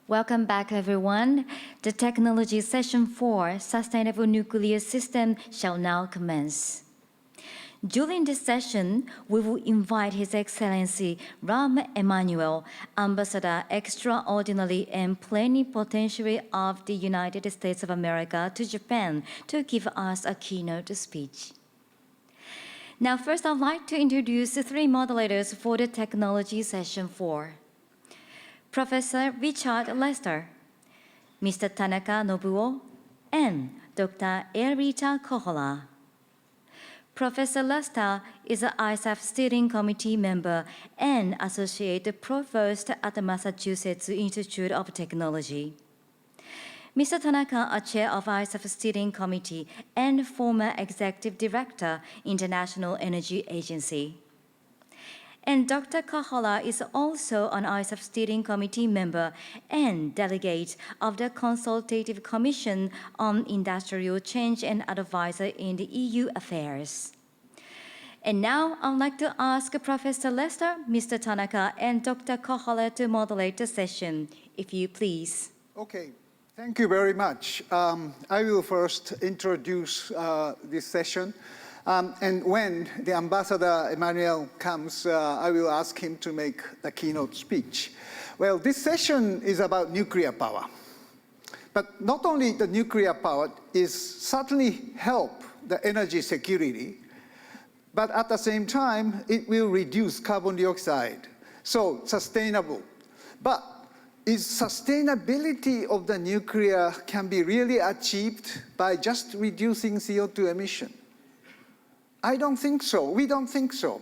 Welcome back, everyone. The Technology Session 4, Sustainable Nuclear System, shall now commence. During this session, we will invite His Excellency Rahm Emanuel, Ambassador Extraordinary and Plenipotentiary of the United States of America to Japan, to give us a keynote speech. Now, first, I'd like to introduce the three moderators for the Technology Session 4. Professor Richard Lester, Mr. Tanaka Nobuo, and Dr. Erita Kohola. Professor Lester is an ICEF Steering Committee member and Associate Provost at the Massachusetts Institute of Technology. Mr. Tanaka, a chair of ICEF Steering Committee and former Executive Director, International Energy Agency. And Dr. Kohola is also an ICEF Steering Committee member and delegate of the Consultative Commission on Industrial Change and advisor in the EU Affairs. And now I'd like to ask Professor Lester, Mr. Tanaka, and Dr. Kohola to moderate the session, if you please. Okay, thank you very much. I will first introduce this session. And when the Ambassador Emmanuel comes, I will ask him to make the keynote speech. Well, this session is about nuclear power. But not only the nuclear power is certainly help the energy security, but at the same time, it will reduce carbon dioxide. So sustainable. But is sustainability of the nuclear can be really achieved by just reducing CO2 emission? I don't think so. We don't think so.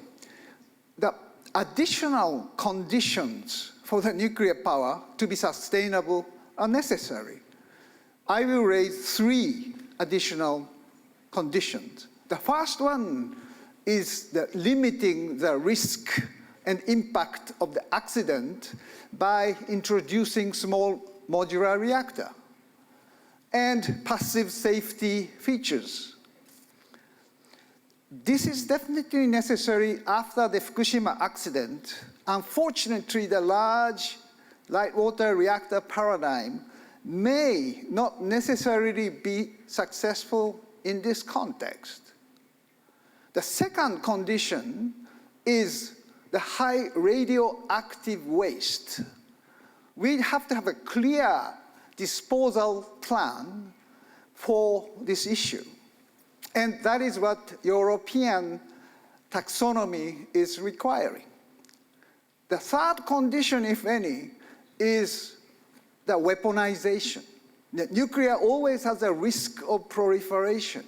The additional conditions for the nuclear power to be sustainable are necessary. I will raise three additional conditions. The first one is limiting the risk and impact of the accident by introducing small modular reactor and passive safety features. This is definitely necessary after the Fukushima accident. Unfortunately, the large light water reactor paradigm may not necessarily be successful in this context. The second condition is the high radioactive waste. We have to have a clear disposal plan for this issue. And that is what European taxonomy is requiring. The third condition, if any, is the weaponization. The nuclear always has a risk of proliferation.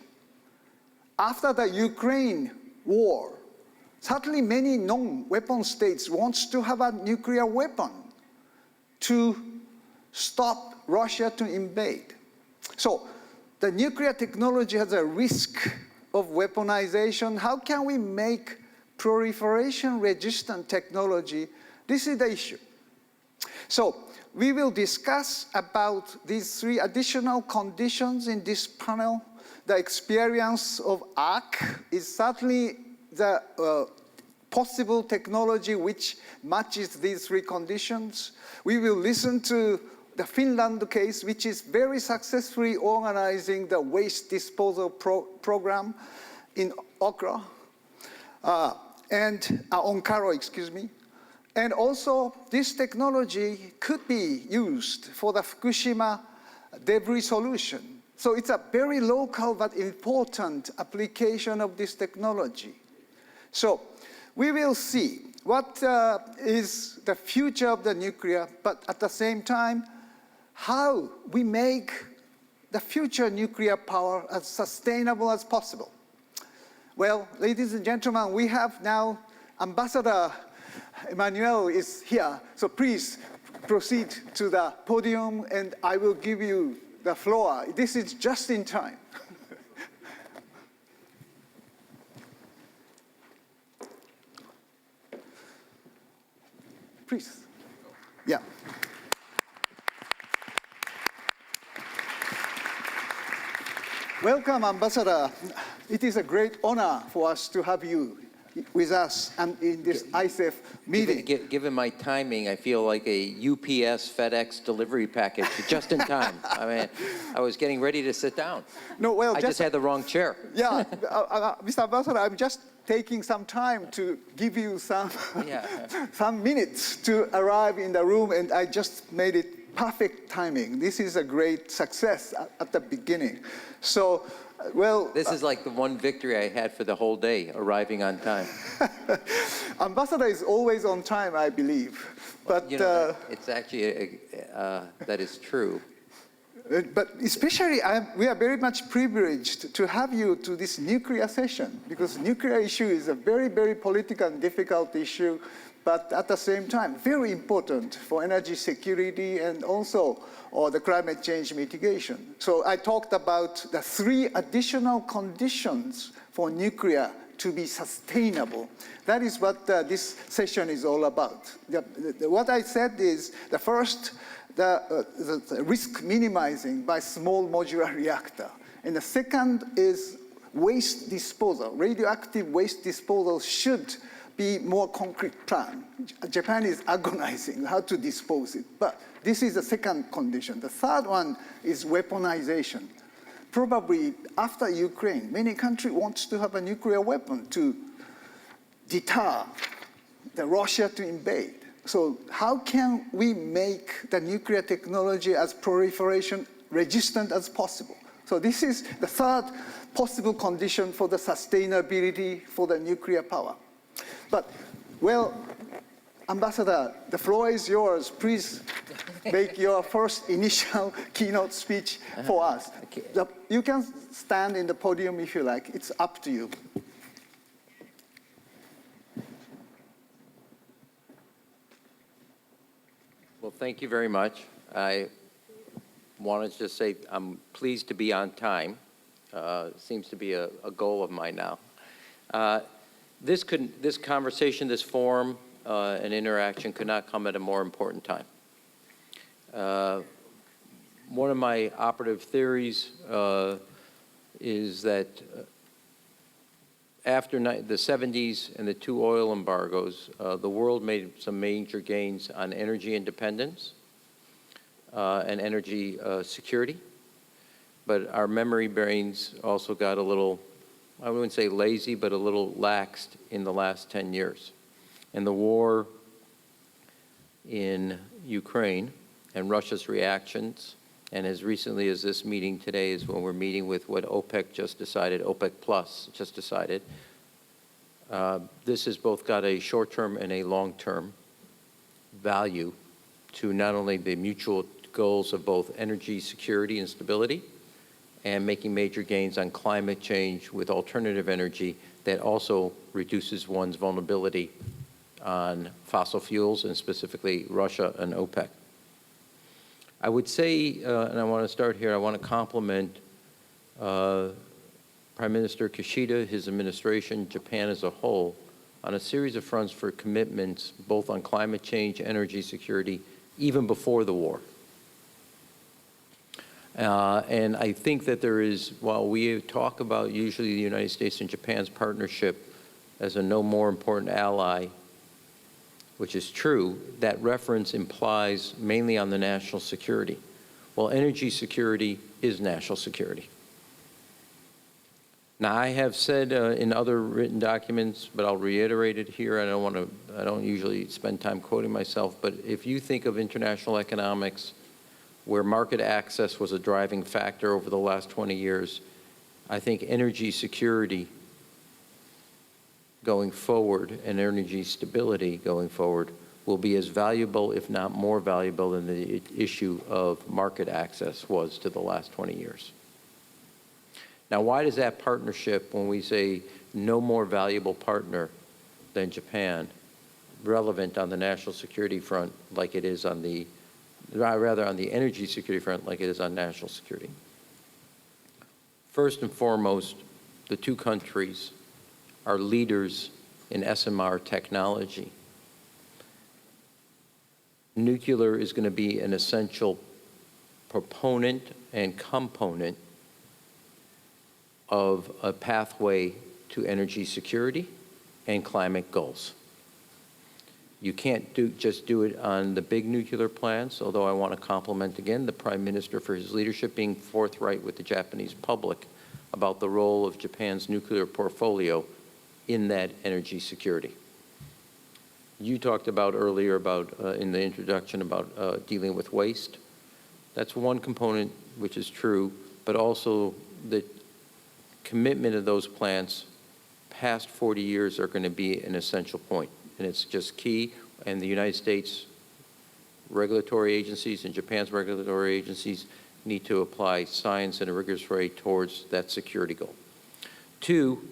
After the Ukraine war, certainly many non-weapon states want to have a nuclear weapon to stop Russia to invade. So the nuclear technology has a risk of weaponization. How can we make proliferation-resistant technology? This is the issue. So we will discuss about these three additional conditions in this panel. The experience of ARC is certainly the possible technology which matches these three conditions. We will listen to the Finland case, which is very successfully organizing the waste disposal program in Onkaro, excuse me. And also, this technology could be used for the Fukushima debris solution. So it's a very local but important application of this technology. So we will see what is the future of the nuclear, but at the same time, how we make the future nuclear power as sustainable as possible. Well, ladies and gentlemen, we have now Ambassador Emmanuel is here. So please proceed to the podium and I will give you the floor. This is just in time. Please. Yeah. Welcome, Ambassador. It is a great honor for us to have you with us and in this ICEF meeting. Given my timing, I feel like a UPS FedEx delivery package just in time. I mean, I was getting ready to sit down. No, well, I just had the wrong chair. Yeah, Mr. Ambassador, I'm just taking some time to give you some, some minutes to arrive in the room, and I just made it perfect timing. This is a great success at the beginning. So, well... This is like the one victory I had for the whole day, arriving on time. Ambassador is always on time, I believe. But you know, it's actually, that is true. But especially, we are very much privileged to have you to this nuclear session, because nuclear issue is a very, very political and difficult issue, but at the same time, very important for energy security and also the climate change mitigation. So I talked about the 3 additional conditions for nuclear to be sustainable. That is what this session is all about. What I said is, the first, the risk minimizing by small modular reactor. And the second is waste disposal. Radioactive waste disposal should be more concrete plan. Japan is agonizing how to dispose it, but this is the second condition. The third one is weaponization. Probably after Ukraine, many countries want to have a nuclear weapon to deter Russia to invade. So how can we make the nuclear technology as proliferation resistant as possible? So this is the third possible condition for the sustainability for the nuclear power. But, well, Ambassador, the floor is yours. Please make your first initial keynote speech for us. You can stand in the podium if you like. It's up to you. Well, thank you very much. I wanted to just say I'm pleased to be on time. Seems to be a goal of mine now. This conversation, this forum, and interaction could not come at a more important time. One of my operative theories is that after the 70s and the 2 oil embargoes, the world made some major gains on energy independence and energy security. But our memory brains also got a little, I wouldn't say lazy, but a little laxed in the last 10 years. And the war in Ukraine and Russia's reactions, and as recently as this meeting today is when we're meeting with what OPEC just decided, OPEC Plus just decided, this has both got a short-term and a long-term value to not only the mutual goals of both energy security and stability, and making major gains on climate change with alternative energy that also reduces one's vulnerability on fossil fuels, and specifically Russia and OPEC. I would say, and I want to start here, I want to compliment Prime Minister Kishida, his administration, Japan as a whole, on a series of fronts for commitments both on climate change, energy security, even before the war. And I think that there is, while we talk about usually the United States and Japan's partnership as a no more important ally, which is true, that reference implies mainly on the national security. Well, energy security is national security. Now, I have said in other written documents, but I'll reiterate it here. I don't usually spend time quoting myself, but if you think of international economics where market access was a driving factor over the last 20 years, I think energy security going forward and energy stability going forward will be as valuable, if not more valuable, than the issue of market access was to the last 20 years. Now, why does that partnership, when we say no more valuable partner than Japan, relevant on the national security front like it is on the, rather on the energy security front like it is on national security? First and foremost, the two countries are leaders in SMR technology. Nuclear is going to be an essential proponent and component of a pathway to energy security and climate goals. You can't just do it on the big nuclear plants, although I want to compliment again the Prime Minister for his leadership being forthright with the Japanese public about the role of Japan's nuclear portfolio in that energy security. You talked about earlier about, in the introduction, about dealing with waste. That's one component which is true, but also the commitment of those plants past 40 years are going to be an essential point. And it's just key, and the United States regulatory agencies and Japan's regulatory agencies need to apply science in a rigorous way towards that security goal. Two,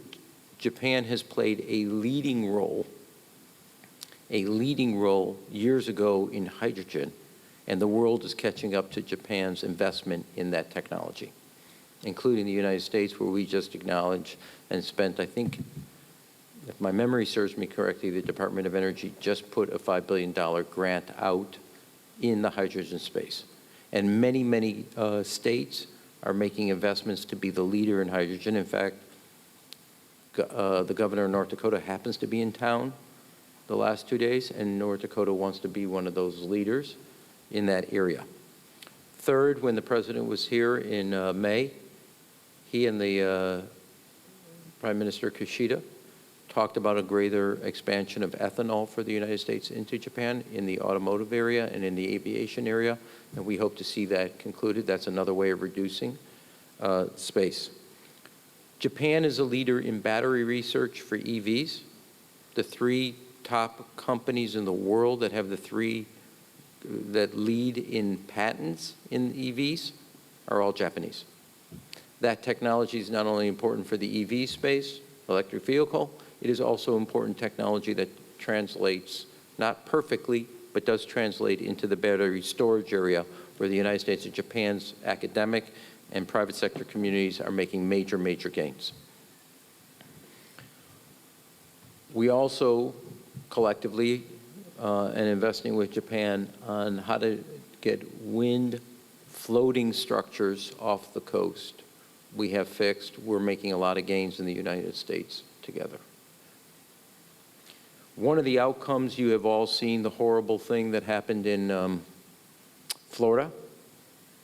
Japan has played a leading role years ago in hydrogen, and the world is catching up to Japan's investment in that technology, including the United States, where we just acknowledged and spent, I think, if my memory serves me correctly, the Department of Energy just put a $5 billion grant out in the hydrogen space. And many, many states are making investments to be the leader in hydrogen. In fact, the governor of North Dakota happens to be in town the last 2 days, and North Dakota wants to be one of those leaders in that area. Third, when the president was here in May, he and the Prime Minister Kishida talked about a greater expansion of ethanol for the United States into Japan in the automotive area and in the aviation area, and we hope to see that concluded. That's another way of reducing space. Japan is a leader in battery research for EVs. The three top companies in the world that have that lead in patents in EVs are all Japanese. That technology is not only important for the EV space, electric vehicle, it is also important technology that translates, not perfectly, but does translate into the battery storage area where the United States and Japan's academic and private sector communities are making major, major gains. We also collectively and investing with Japan on how to get wind floating structures off the coast. We have fixed. We're making a lot of gains in the United States together. One of the outcomes, you have all seen the horrible thing that happened in Florida,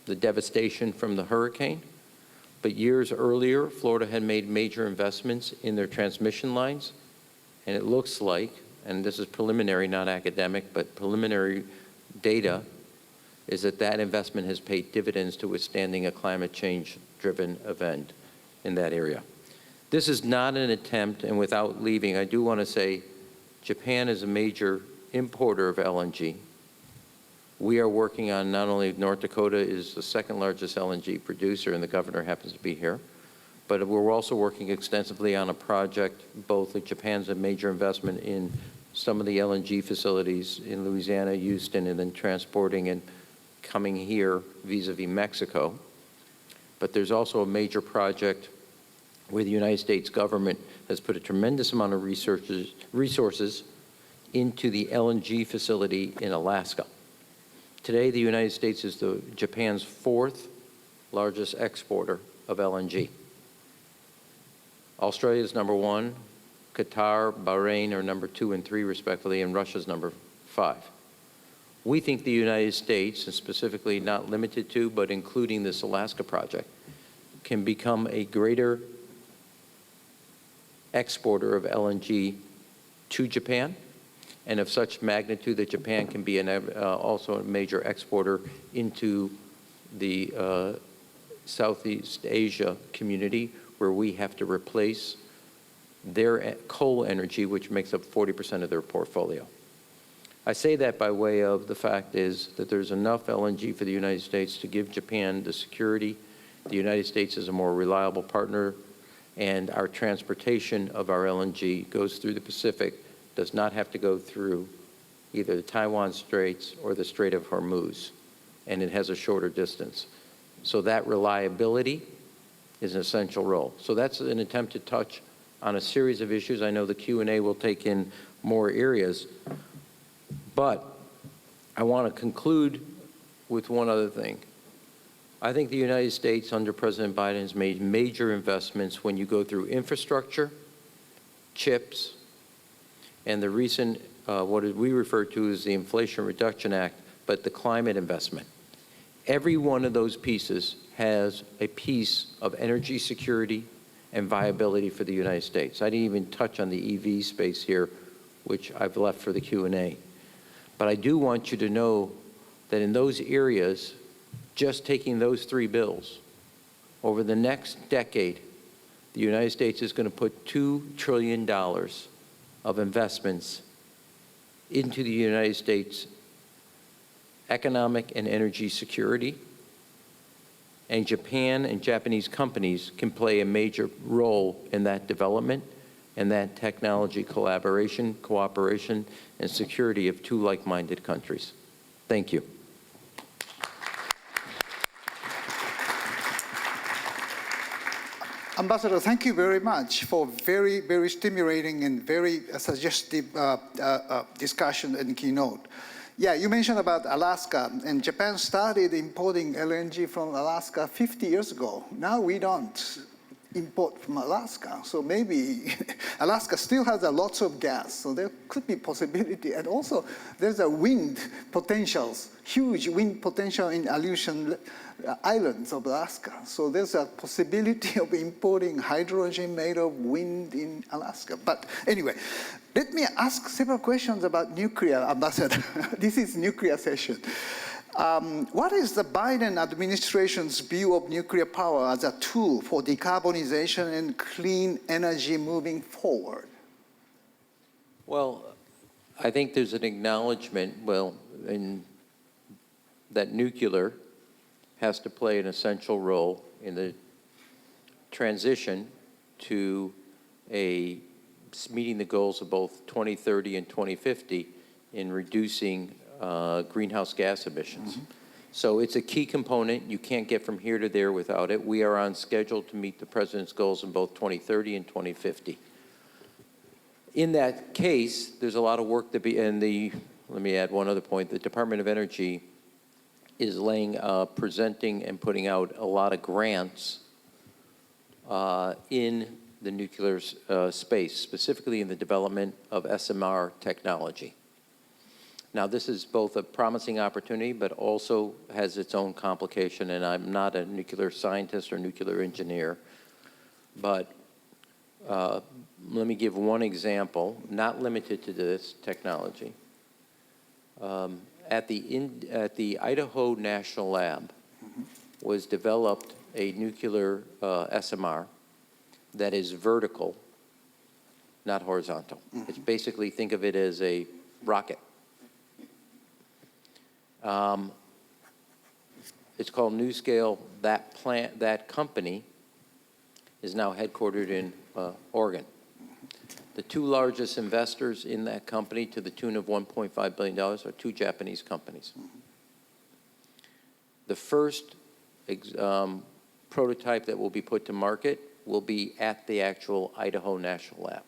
the devastation from the hurricane. But years earlier, Florida had made major investments in their transmission lines. And it looks like, and this is preliminary, not academic, but preliminary data, is that that investment has paid dividends to withstanding a climate change-driven event in that area. This is not an attempt, and without leaving, I do want to say Japan is a major importer of LNG. We are working on not only North Dakota is the second largest LNG producer, and the governor happens to be here, but we're also working extensively on a project, both like Japan's a major investment in some of the LNG facilities in Louisiana, Houston, and then transporting and coming here vis-a-vis Mexico. But there's also a major project where the United States government has put a tremendous amount of resources into the LNG facility in Alaska. Today, the United States is Japan's fourth largest exporter of LNG. Australia is number one, Qatar, Bahrain are number 2 and 3 respectively, and Russia's number 5. We think the United States, and specifically not limited to, but including this Alaska project, can become a greater exporter of LNG to Japan, and of such magnitude that Japan can be also a major exporter into the Southeast Asia community, where we have to replace their coal energy, which makes up 40% of their portfolio. I say that by way of the fact is that there's enough LNG for the United States to give Japan the security. The United States is a more reliable partner, and our transportation of our LNG goes through the Pacific, does not have to go through either the Taiwan Straits or the Strait of Hormuz, and it has a shorter distance. So that reliability is an essential role. So that's an attempt to touch on a series of issues. I know the Q&A will take in more areas, but I want to conclude with one other thing. I think the United States under President Biden has made major investments when you go through infrastructure, chips, and the recent, what we refer to as the Inflation Reduction Act, but the climate investment. Every one of those pieces has a piece of energy security and viability for the United States. I didn't even touch on the EV space here, which I've left for the Q&A. But I do want you to know that in those areas, just taking those three bills, over the next decade, the United States is going to put $2 trillion of investments into the United States economic and energy security, and Japan and Japanese companies can play a major role in that development and that technology collaboration, cooperation, and security of two like-minded countries. Thank you. Ambassador, thank you very much for very, very stimulating and very suggestive discussion and keynote. Yeah, you mentioned about Alaska, and Japan started importing LNG from Alaska 50 years ago. Now we don't import from Alaska, so maybe Alaska still has lots of gas, so there could be possibility. And also, there's a wind potentials, huge wind potential in Aleutian Islands of Alaska. So there's a possibility of importing hydrogen made of wind in Alaska. But anyway, let me ask several questions about nuclear, Ambassador. This is nuclear session. What is the Biden administration's view of nuclear power as a tool for decarbonization and clean energy moving forward? Well, I think there's an acknowledgement, that nuclear has to play an essential role in the transition to meeting the goals of both 2030 and 2050 in reducing greenhouse gas emissions. Mm-hmm. So it's a key component. You can't get from here to there without it. We are on schedule to meet the President's goals in both 2030 and 2050. In that case, there's a lot of work to be, let me add one other point, the Department of Energy is presenting and putting out a lot of grants in the nuclear space, specifically in the development of SMR technology. Now, this is both a promising opportunity, but also has its own complication, and I'm not a nuclear scientist or nuclear engineer, but let me give one example, not limited to this technology. At the Idaho National Lab was developed a nuclear SMR that is vertical, not horizontal. It's basically, think of it as a rocket. It's called NuScale. That company is now headquartered in Oregon. The two largest investors in that company, to the tune of $1.5 billion, are two Japanese companies. The first prototype that will be put to market will be at the actual Idaho National Lab.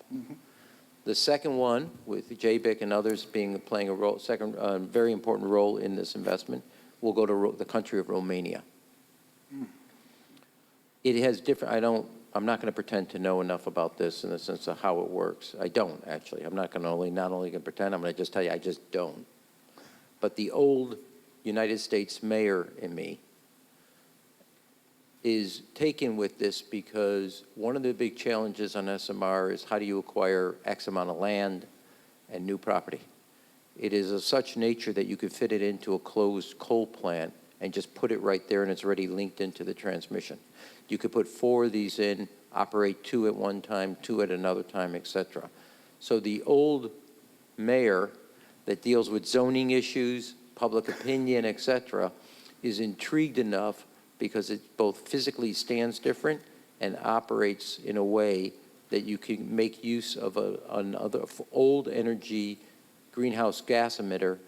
The second one, with JBIC and others playing a role, very important role in this investment, will go to the country of Romania. It has different, I'm not going to pretend to know enough about this in the sense of how it works. I don't, actually. I'm not only going to pretend, I'm going to just tell you I just don't. But the old United States mayor in me is taken with this because one of the big challenges on SMR is how do you acquire X amount of land and new property. It is of such nature that you could fit it into a closed coal plant and just put it right there and it's already linked into the transmission. You could put 4 of these in, operate 2 at one time, 2 at another time, etc. So the old mayor that deals with zoning issues, public opinion, etc., is intrigued enough because it both physically stands different and operates in a way that you can make use of another old energy greenhouse gas emitter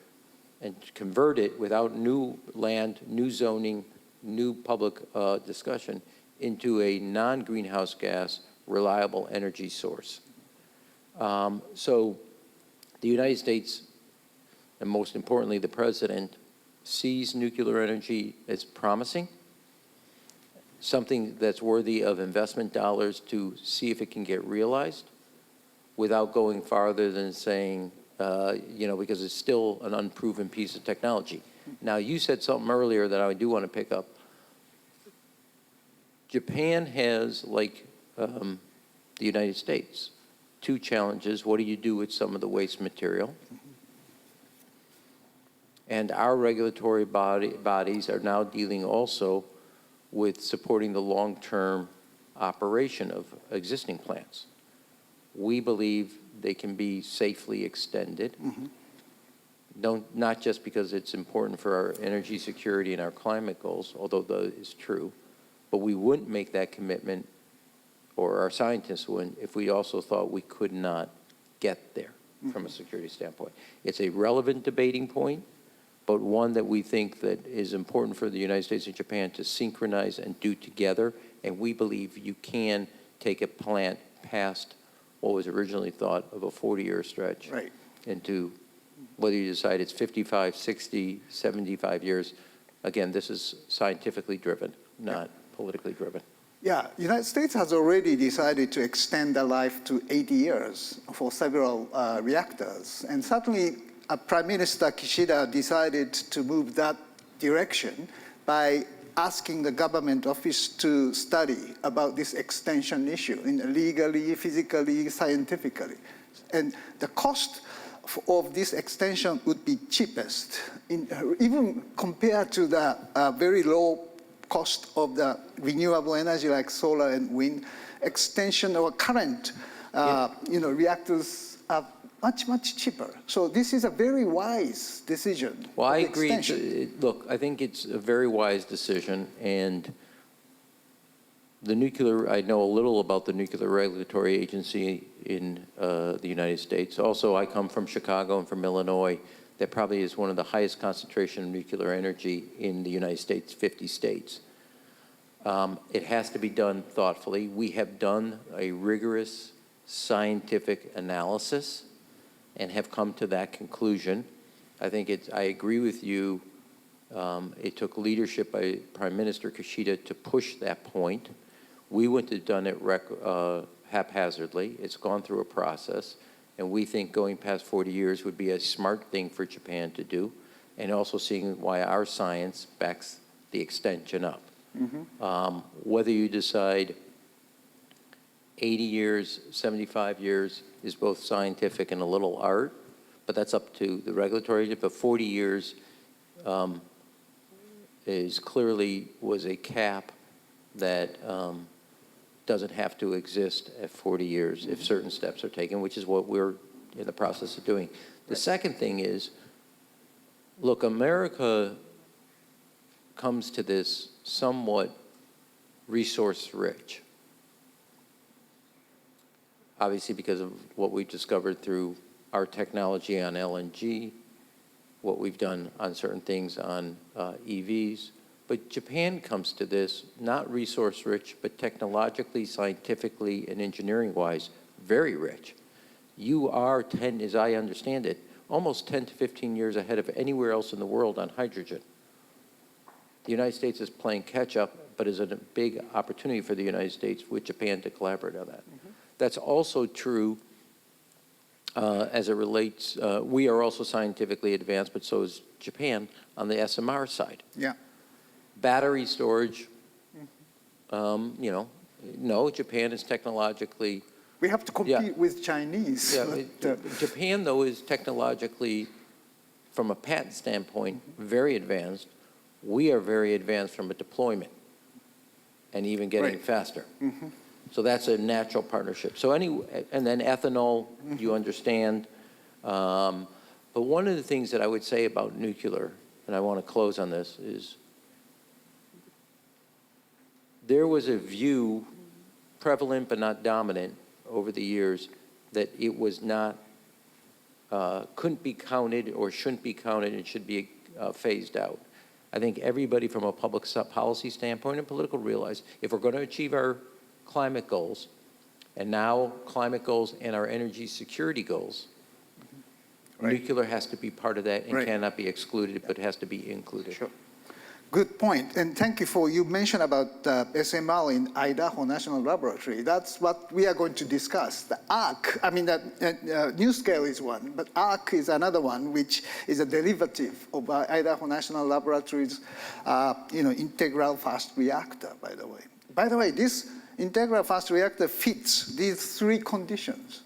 and convert it without new land, new zoning, new public discussion into a non-greenhouse gas reliable energy source. So the United States, and most importantly the President, sees nuclear energy as promising, something that's worthy of investment dollars to see if it can get realized. without going farther than saying, because it's still an unproven piece of technology. Now, you said something earlier that I do want to pick up. Japan has, like the United States, two challenges. What do you do with some of the waste material? And our regulatory bodies are now dealing also with supporting the long-term operation of existing plants. We believe they can be safely extended, not just because it's important for our energy security and our climate goals, although that is true, but we wouldn't make that commitment, or our scientists wouldn't, if we also thought we could not get there from a security standpoint. It's a relevant debating point, but one that we think that is important for the United States and Japan to synchronize and do together, and we believe you can take a plant past what was originally thought of a 40-year stretch into whether you decide it's 55, 60, 75 years. Again, this is scientifically driven, not politically driven. Yeah, the United States has already decided to extend the life to 80 years for several reactors. And certainly, Prime Minister Kishida decided to move that direction by asking the government office to study about this extension issue legally, physically, scientifically. And the cost of this extension would be cheapest, even compared to the very low cost of the renewable energy like solar and wind. Extension or current reactors are much, much cheaper. So this is a very wise decision. Well, I agree. Look, I think it's a very wise decision, and I know a little about the Nuclear Regulatory Agency in the United States. Also, I come from Chicago and from Illinois. That probably is one of the highest concentration of nuclear energy in the United States, 50 states. It has to be done thoughtfully. We have done a rigorous scientific analysis and have come to that conclusion. I agree with you. It took leadership by Prime Minister Kishida to push that point. We wouldn't have done it haphazardly. It's gone through a process, and we think going past 40 years would be a smart thing for Japan to do, and also seeing why our science backs the extension up. Whether you decide 80 years, 75 years is both scientific and a little art, but that's up to the regulatory agency. But 40 years was a cap that doesn't have to exist at 40 years if certain steps are taken, which is what we're in the process of doing. The second thing is, look, America comes to this somewhat resource rich. Obviously because of what we discovered through our technology on LNG, what we've done on certain things on EVs. But Japan comes to this not resource rich, but technologically, scientifically, and engineering-wise, very rich. You are, as I understand it, almost 10 to 15 years ahead of anywhere else in the world on hydrogen. The United States is playing catch-up, but is a big opportunity for the United States with Japan to collaborate on that. That's also true as it relates, we are also scientifically advanced, but so is Japan on the SMR side. Yeah. Battery storage, no, Japan is technologically. We have to compete with Chinese. Yeah, Japan, though, is technologically, from a patent standpoint, very advanced. We are very advanced from a deployment and even getting faster. So that's a natural partnership. So and then ethanol, you understand. But one of the things that I would say about nuclear, and I want to close on this, is there was a view, prevalent but not dominant over the years, that it was not, couldn't be counted or shouldn't be counted and should be phased out. I think everybody from a public policy standpoint and political realize if we're going to achieve our climate goals, and now climate goals and our energy security goals, nuclear has to be part of that and cannot be excluded, but has to be included. Sure. good point. And thank you you mentioned about SMR in Idaho National Laboratory. That's what we are going to discuss. The ARC, I mean, NuScale is one, but ARC is another one, which is a derivative of Idaho National Laboratory's integral fast reactor, by the way. By the way, this integral fast reactor fits these three conditions.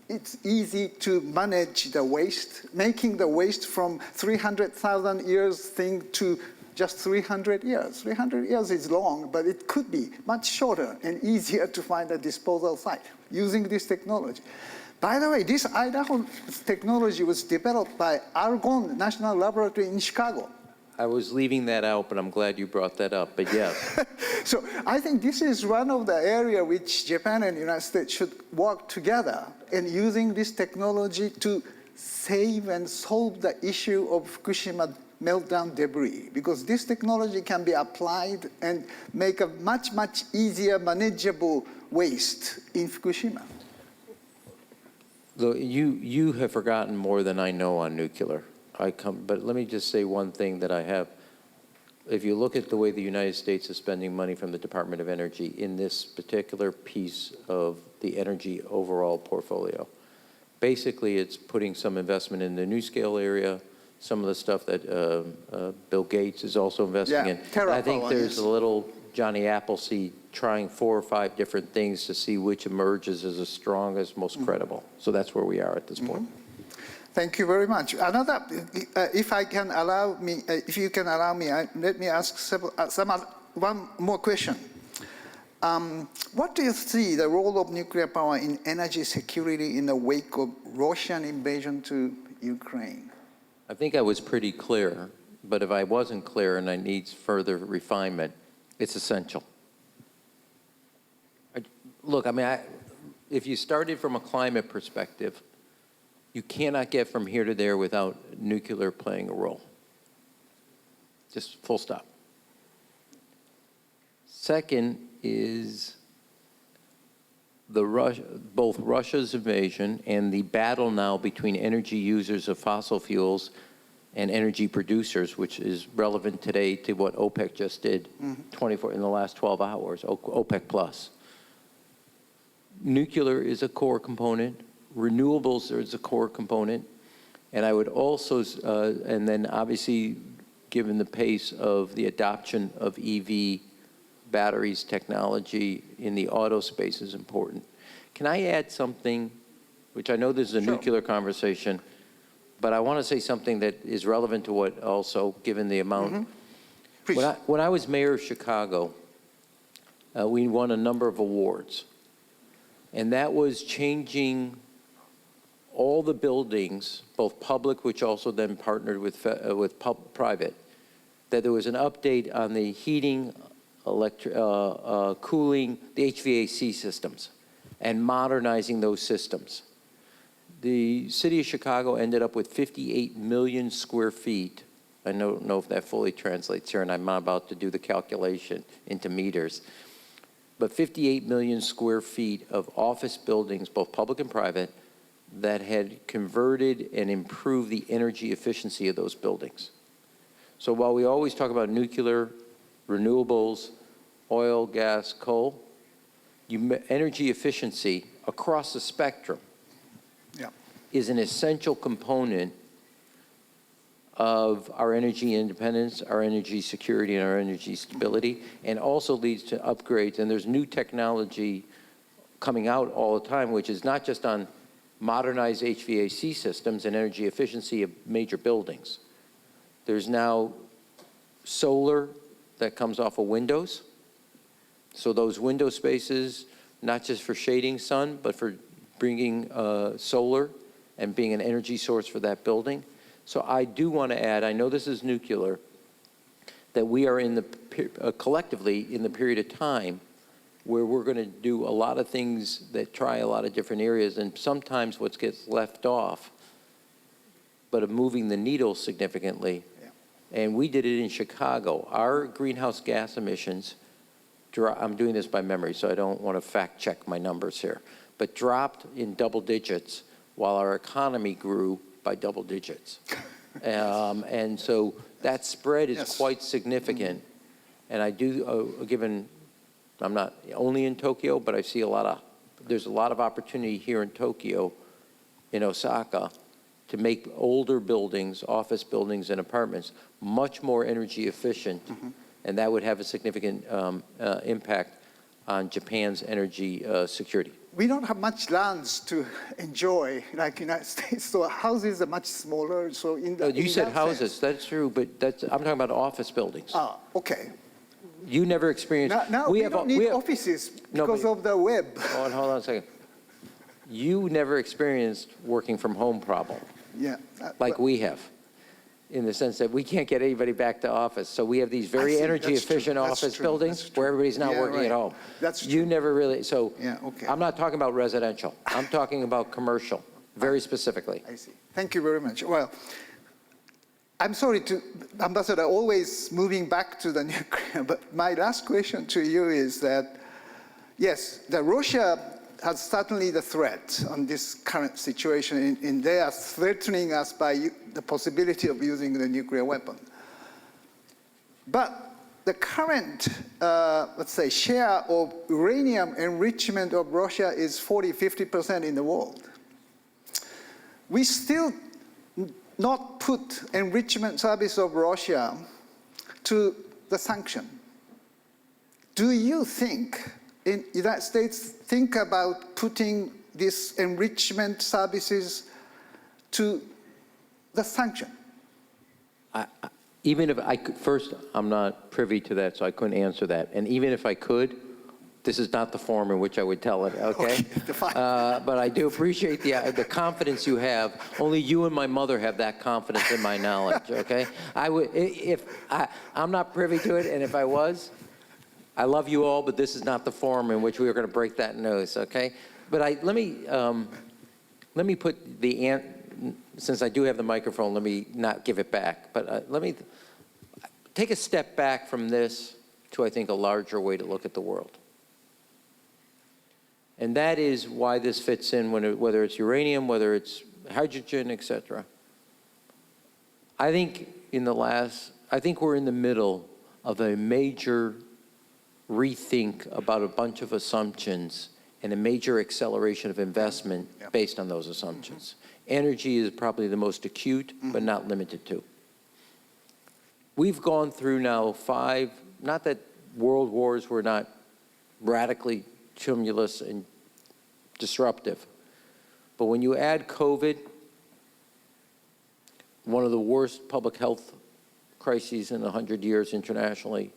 It's easy to manage the waste, making the waste from 300,000 years thing to just 300 years. 300 years is long, but it could be much shorter and easier to find a disposal site using this technology. By the way, this Idaho technology was developed by Argonne National Laboratory in Chicago. I was leaving that out, but I'm glad you brought that up, but yes. So I think this is one of the areas which Japan and the United States should work together in using this technology to save and solve the issue of Fukushima meltdown debris, because this technology can be applied and make a much, much easier manageable waste in Fukushima. Look, you have forgotten more than I know on nuclear. But let me just say one thing that I have. If you look at the way the United States is spending money from the Department of Energy in this particular piece of the energy overall portfolio, basically it's putting some investment in the NuScale area, some of the stuff that Bill Gates is also investing in. And I think there's a little Johnny Appleseed trying 4 or 5 different things to see which emerges as the strongest, most credible. So that's where we are at this point. Thank you very much. Another, if you can allow me, let me ask one more question. What do you see the role of nuclear power in energy security in the wake of Russian invasion to Ukraine? I think I was pretty clear, but if I wasn't clear and I need further refinement, it's essential. Look, I mean, if you started from a climate perspective, you cannot get from here to there without nuclear playing a role. Just full stop. Second is both Russia's invasion and the battle now between energy users of fossil fuels and energy producers, which is relevant today to what OPEC just did in the last 12 hours, OPEC plus. Nuclear is a core component. Renewables is a core component, and I would also, and then obviously, given the pace of the adoption of EV batteries technology in the auto space is important. Can I add something, which I know this is a nuclear conversation, but I want to say something that is relevant to what also, given the amount. When I was mayor of Chicago, we won a number of awards, and that was changing all the buildings, both public, which also then partnered with private, that there was an update on the heating, cooling, the HVAC systems, and modernizing those systems. The city of Chicago ended up with 58 million square feet. I don't know if that fully translates here, and I'm not about to do the calculation into meters, but 58 million square feet of office buildings, both public and private, that had converted and improved the energy efficiency of those buildings. So while we always talk about nuclear, renewables, oil, gas, coal, energy efficiency across the spectrum is an essential component of our energy independence, our energy security, and our energy stability, and also leads to upgrades. And there's new technology coming out all the time, which is not just on modernized HVAC systems and energy efficiency of major buildings. There's now solar that comes off of windows. So those window spaces, not just for shading sun, but for bringing solar and being an energy source for that building. So I do want to add, I know this is nuclear, that we are in the collectively in the period of time where we're going to do a lot of things that try a lot of different areas, and sometimes what gets left off, but of moving the needle significantly. And we did it in Chicago. Our greenhouse gas emissions, I'm doing this by memory, so I don't want to fact check my numbers here, but dropped in double digits while our economy grew by double digits. And so That spread is Yes. quite significant. And I do, given, I'm not only in Tokyo, but I see there's a lot of opportunity here in Tokyo, in Osaka, to make older buildings, office buildings and apartments, much more energy efficient. And that would have a significant impact on Japan's energy security. We don't have much lands to enjoy like United States, so houses are much smaller. So You said that houses, sense- that's true, but I'm talking about office buildings. Okay. You never experienced. Now we don't need offices No, because but- of the web. Hold on a second. You never experienced working from home problem Yeah. like we have, in the sense that we can't get anybody back to office. So we have these very see. energy That's true. efficient That's office true. buildings That's true. where everybody's not Yeah, working right. at home. That's You true. never really, so Yeah, okay. I'm not talking about residential. I'm talking about commercial, very specifically. I see. Thank you very much. Well, I'm sorry to, Ambassador, always moving back to the nuclear, but my last question to you is that, yes, Russia has certainly the threat on this current situation, and they are threatening us by the possibility of using the nuclear weapon. But the current, let's say, share of uranium enrichment of Russia is 40–50% in the world. We still not put enrichment service of Russia to the sanction. Do you think in the United States think about putting these enrichment services to the sanction? Even if I could, first, I'm not privy to that, so I couldn't answer that. And even if I could, this is not the form in which I would tell it, okay? Fine. But I do appreciate the confidence you have. Only you and my mother have that confidence in my knowledge, okay? I'm not privy to it, and if I was, I love you all, but this is not the form in which we are going to break that news, okay? But let me put since I do have the microphone, let me not give it back. But let me take a step back from this to, I think, a larger way to look at the world. And that is why this fits in, whether it's uranium, whether it's hydrogen, et cetera. I think we're in the middle of a major rethink about a bunch of assumptions and a major acceleration of investment based on those assumptions. Energy is probably the most acute, but not limited to. We've gone through now 5, not that world wars were not radically tumultuous and disruptive, but when you add COVID, one of the worst public health crises in 100 years internationally,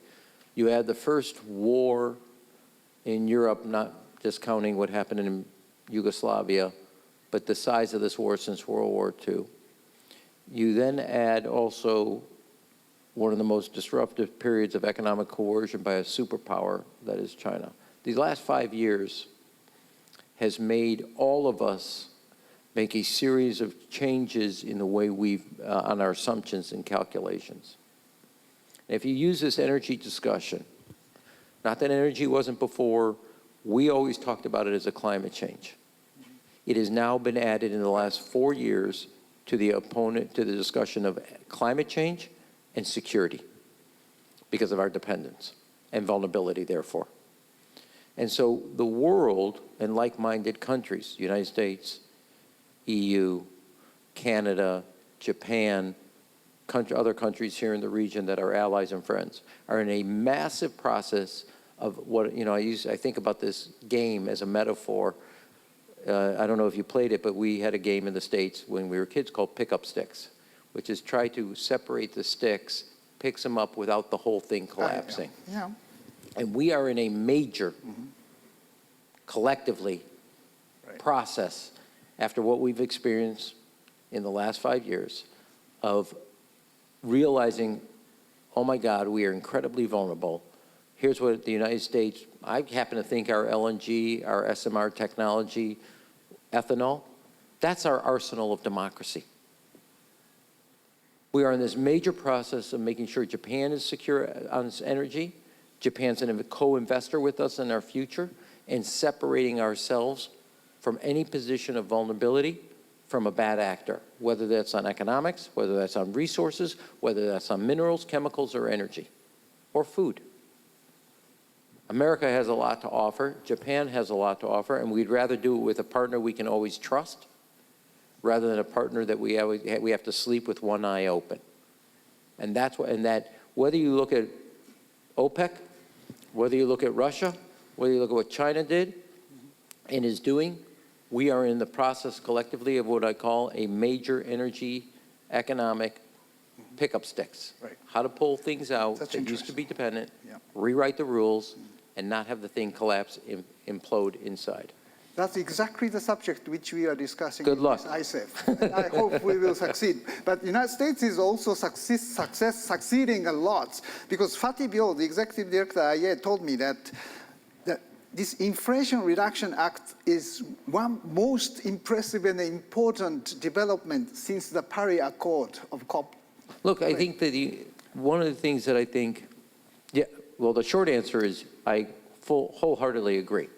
you add the first war in Europe, not discounting what happened in Yugoslavia, but the size of this war since World War II. You then add also one of the most disruptive periods of economic coercion by a superpower, that is China. These last 5 years has made all of us make a series of changes in the way on our assumptions and calculations. And if you use this energy discussion, not that energy wasn't before, we always talked about it as a climate change. It has now been added in the last 4 years to the discussion of climate change and security because of our dependence and vulnerability, therefore. And so the world and like-minded countries, United States, EU, Canada, Japan, other countries here in the region that are allies and friends, are in a massive process of what, I think about this game as a metaphor. I don't know if you played it, but we had a game in the States when we were kids called pick-up sticks, which is try to separate the sticks, picks them up without the whole thing collapsing. Yeah. And we are in a major, collectively, process after what we've experienced in the last 5 years of realizing, oh my God, we are incredibly vulnerable. Here's what the United States, I happen to think our LNG, our SMR technology, ethanol, that's our arsenal of democracy. We are in this major process of making sure Japan is secure on its energy. Japan's a co-investor with us in our future, and separating ourselves from any position of vulnerability from a bad actor, whether that's on economics, whether that's on resources, whether that's on minerals, chemicals, or energy, or food. America has a lot to offer, Japan has a lot to offer, and we'd rather do it with a partner we can always trust rather than a partner that we have to sleep with one eye open. And that's what, and that whether you look at OPEC, whether you look at Russia, whether you look at what China did and is doing, we are in the process collectively of what I call a major energy economic pickup sticks. Right. How to pull things out That's that used to be dependent, Yeah. rewrite the rules, and not have the thing collapse, implode inside. That's exactly the subject which we are discussing Good in luck. this ICEF. And I hope we will succeed. But the United States is also succeeding a lot because Fatih Birol, the executive director at IEA, told me that this Inflation Reduction Act is one most impressive and important development since the Paris Accord of COP. Look, I think that one of the things that I think, yeah, well, the short answer is I wholeheartedly agree.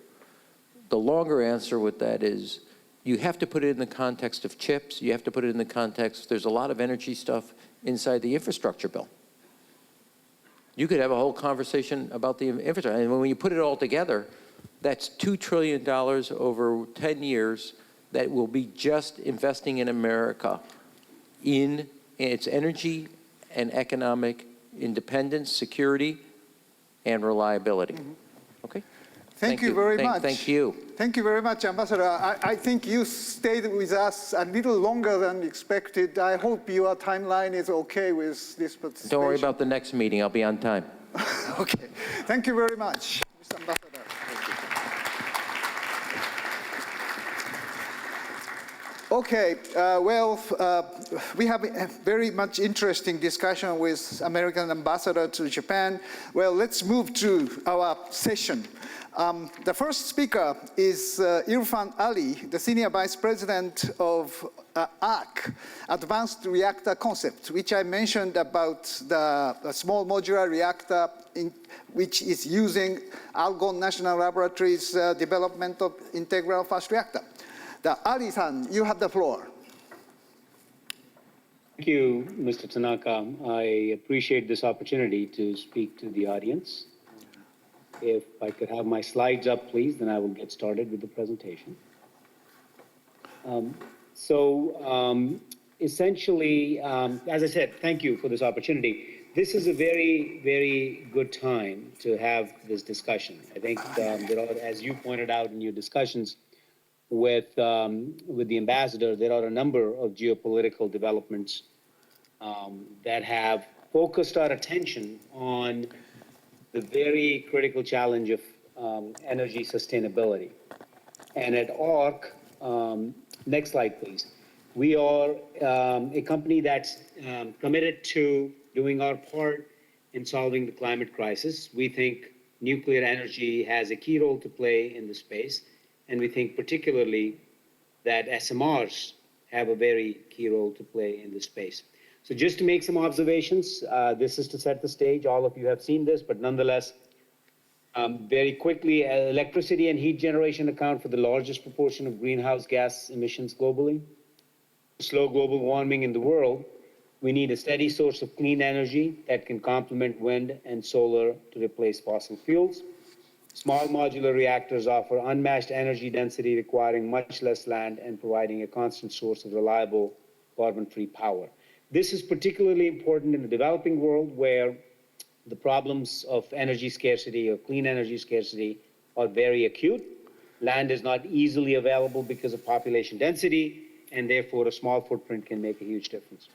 The longer answer with that is you have to put it in the context of chips. You have to put it in the context, there's a lot of energy stuff inside the infrastructure bill. You could have a whole conversation about the infrastructure. And when you put it all together, that's $2 trillion over 10 years that will be just investing in America in its energy and economic independence, security, and reliability. Okay? Thank you very much. Thank you. Thank you very much, Ambassador. I think you stayed with us a little longer than expected. I hope your timeline is okay with this participation. Don't worry about the next meeting. I'll be on time. Okay. Thank you very much, Mr. Ambassador. Okay, we have a very much interesting discussion with American ambassador to Japan. Well, let's move to our session. The first speaker is Irfan Ali, the Senior Vice President of ARC, Advanced Reactor Concept, which I mentioned about the small modular reactor which is using Algon National Laboratory's development of integral fast reactor. Ali-san, you have the floor. Thank you, Mr. Tanaka. I appreciate this opportunity to speak to the audience. If I could have my slides up, please, then I will get started with the presentation. Essentially, as I said, thank you for this opportunity. This is a very, very good time to have this discussion. I think there are, as you pointed out in your discussions with the ambassador, there are a number of geopolitical developments that have focused our attention on the very critical challenge of energy sustainability. And at ARC, next slide, please. We are a company that's committed to doing our part in solving the climate crisis. We think nuclear energy has a key role to play in the space. And we think particularly that SMRs have a very key role to play in this space. So just to make some observations, this is to set the stage. All of you have seen this, but nonetheless, very quickly, electricity and heat generation account for the largest proportion of greenhouse gas emissions globally. To slow global warming in the world, we need a steady source of clean energy that can complement wind and solar to replace fossil fuels. Small modular reactors offer unmatched energy density, requiring much less land and providing a constant source of reliable carbon-free power. This is particularly important in the developing world where the problems of energy scarcity or clean energy scarcity are very acute. Land is not easily available because of population density, and therefore a small footprint can make a huge difference.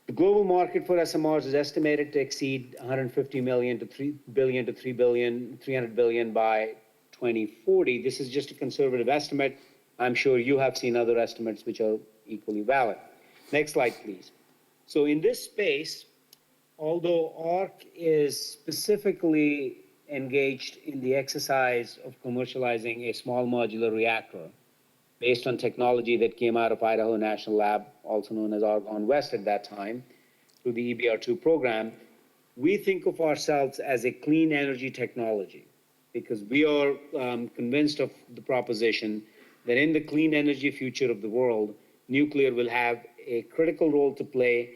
The global market for SMRs is estimated to exceed 150 million to 3 billion to 300 billion by 2040. This is just a conservative estimate. I'm sure you have seen other estimates which are equally valid. Next slide, please. So in this space, although ARC is specifically engaged in the exercise of commercializing a small modular reactor based on technology that came out of Idaho National Lab, also known as Argonne West at that time, through the EBR2 program, we think of ourselves as a clean energy technology because we are convinced of the proposition that in the clean energy future of the world, nuclear will have a critical role to play,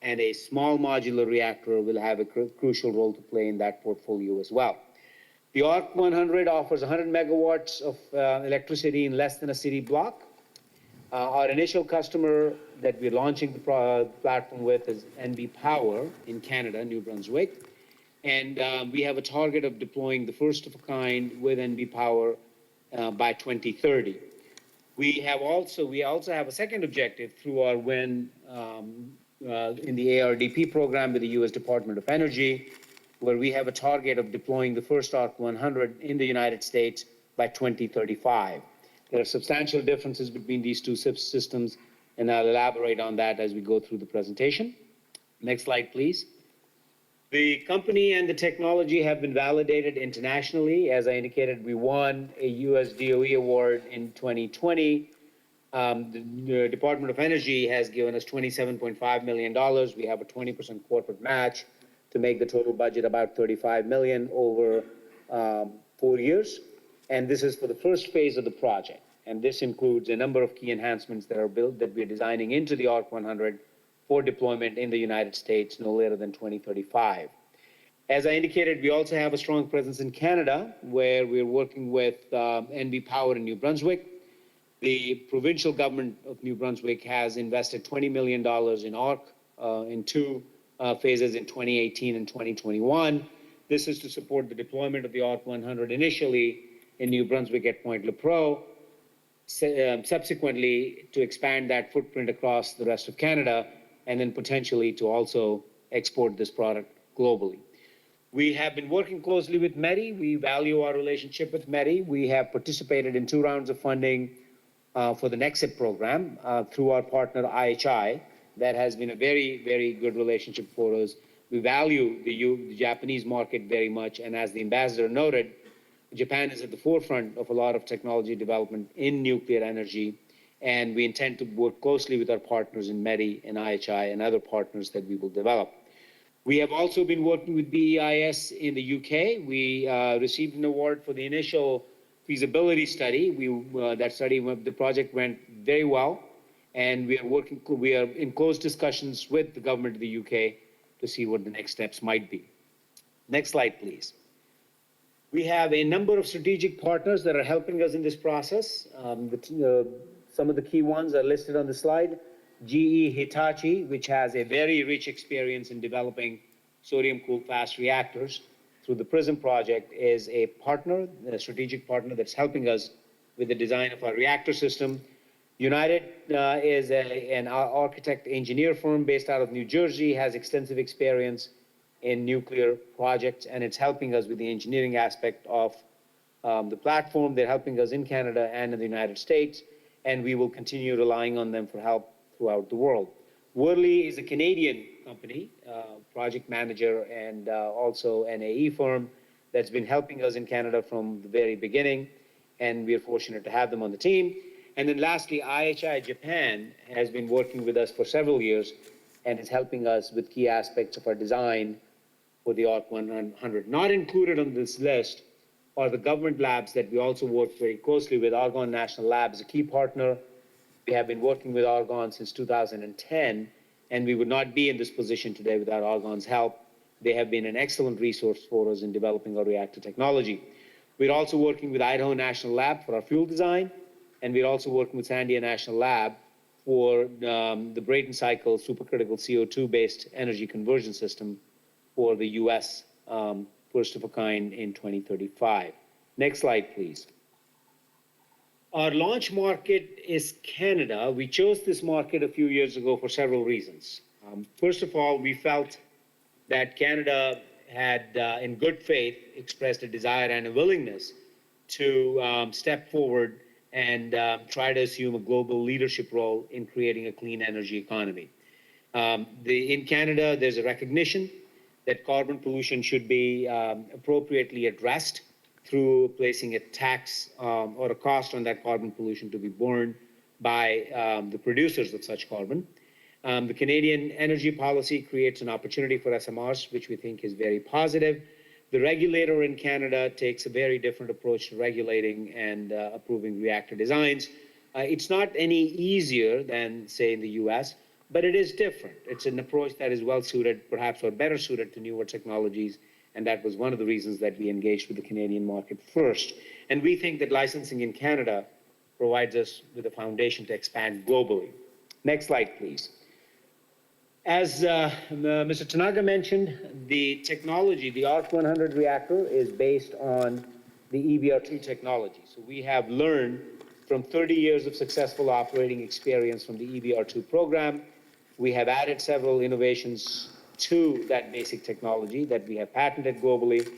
and a small modular reactor will have a crucial role to play in that portfolio as well. The ARC-100 offers 100 megawatts of electricity in less than a city block. Our initial customer that we're launching the platform with is NB Power in Canada, New Brunswick. And we have a target of deploying the first of a kind with NB Power by 2030. We also have a second objective through our win in the ARDP program with the U.S. Department of Energy, where we have a target of deploying the first ARC-100 in the United States by 2035. There are substantial differences between these two systems, and I'll elaborate on that as we go through the presentation. Next slide, please. The company and the technology have been validated internationally. As I indicated, we won a US DOE award in 2020. The Department of Energy has given us $27.5 million. We have a 20% corporate match to make the total budget about $35 million over 4 years. And this is for the first phase of the project. And this includes a number of key enhancements that are built that we're designing into the ARC-100 for deployment in the United States no later than 2035. As I indicated, we also have a strong presence in Canada, where we're working with NB Power in New Brunswick. The provincial government of New Brunswick has invested $20 million in ARC in two phases in 2018 and 2021. This is to support the deployment of the ARC-100 initially in New Brunswick at Point Lepreau, subsequently to expand that footprint across the rest of Canada, and then potentially to also export this product globally. We have been working closely with METI. We value our relationship with METI. We have participated in 2 rounds of funding for the NEXIP program through our partner IHI. That has been a very, very good relationship for us. We value the Japanese market very much, and as the ambassador noted, Japan is at the forefront of a lot of technology development in nuclear energy, and we intend to work closely with our partners in METI and IHI and other partners that we will develop. We have also been working with BEIS in the UK. We received an award for the initial feasibility study. The project went very well, and we are in close discussions with the government of the UK to see what the next steps might be. Next slide, please. We have a number of strategic partners that are helping us in this process. Some of the key ones are listed on the slide. GE Hitachi, which has a very rich experience in developing sodium-cooled fast reactors through the PRISM project, is a partner, a strategic partner that's helping us with the design of our reactor system. United is an architect engineer firm based out of New Jersey, has extensive experience in nuclear projects, and it's helping us with the engineering aspect of the platform. They're helping us in Canada and in the United States, and we will continue relying on them for help throughout the world. Worley is a Canadian company, project manager, and also an AE firm that's been helping us in Canada from the very beginning, and we are fortunate to have them on the team. And then lastly, IHI Japan has been working with us for several years and is helping us with key aspects of our design for the ARC-100. Not included on this list are the government labs that we also work very closely with. Argonne National Lab is a key partner. We have been working with Argonne since 2010, and we would not be in this position today without Argonne's help. They have been an excellent resource for us in developing our reactor technology. We're also working with Idaho National Lab for our fuel design, and we're also working with Sandia National Lab for the Brayton cycle supercritical CO2-based energy conversion system for the U.S. First of a kind in 2035. Next slide, please. Our launch market is Canada. We chose this market a few years ago for several reasons. First of all, we felt that Canada had, in good faith, expressed a desire and a willingness to step forward and try to assume a global leadership role in creating a clean energy economy. In Canada, there's a recognition that carbon pollution should be appropriately addressed through placing a tax or a cost on that carbon pollution to be borne by the producers of such carbon. The Canadian energy policy creates an opportunity for SMRs, which we think is very positive. The regulator in Canada takes a very different approach to regulating and approving reactor designs. It's not any easier than, say, in the US, but it is different. It's an approach that is well suited, perhaps, or better suited to newer technologies. And that was one of the reasons that we engaged with the Canadian market first. And we think that licensing in Canada provides us with a foundation to expand globally. Next slide, please. As Mr. Tanaka mentioned, the technology, the ARC-100 reactor, is based on the EBR-2 technology. So we have learned from 30 years of successful operating experience from the EBR-2 program. We have added several innovations to that basic technology that we have patented globally,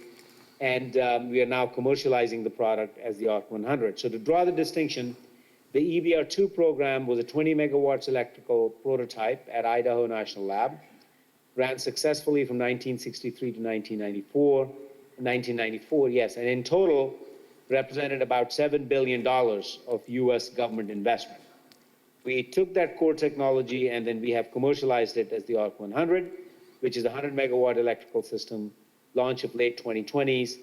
and we are now commercializing the product as the ARC-100. So to draw the distinction, the EBR-2 program was a 20 megawatts electrical prototype at Idaho National Lab, ran successfully from 1963 to 1994, yes, and in total represented about $7 billion of US government investment. We took that core technology and then we have commercialized it as the ARC-100, which is a 100 megawatt electrical system, launch of late 2020s,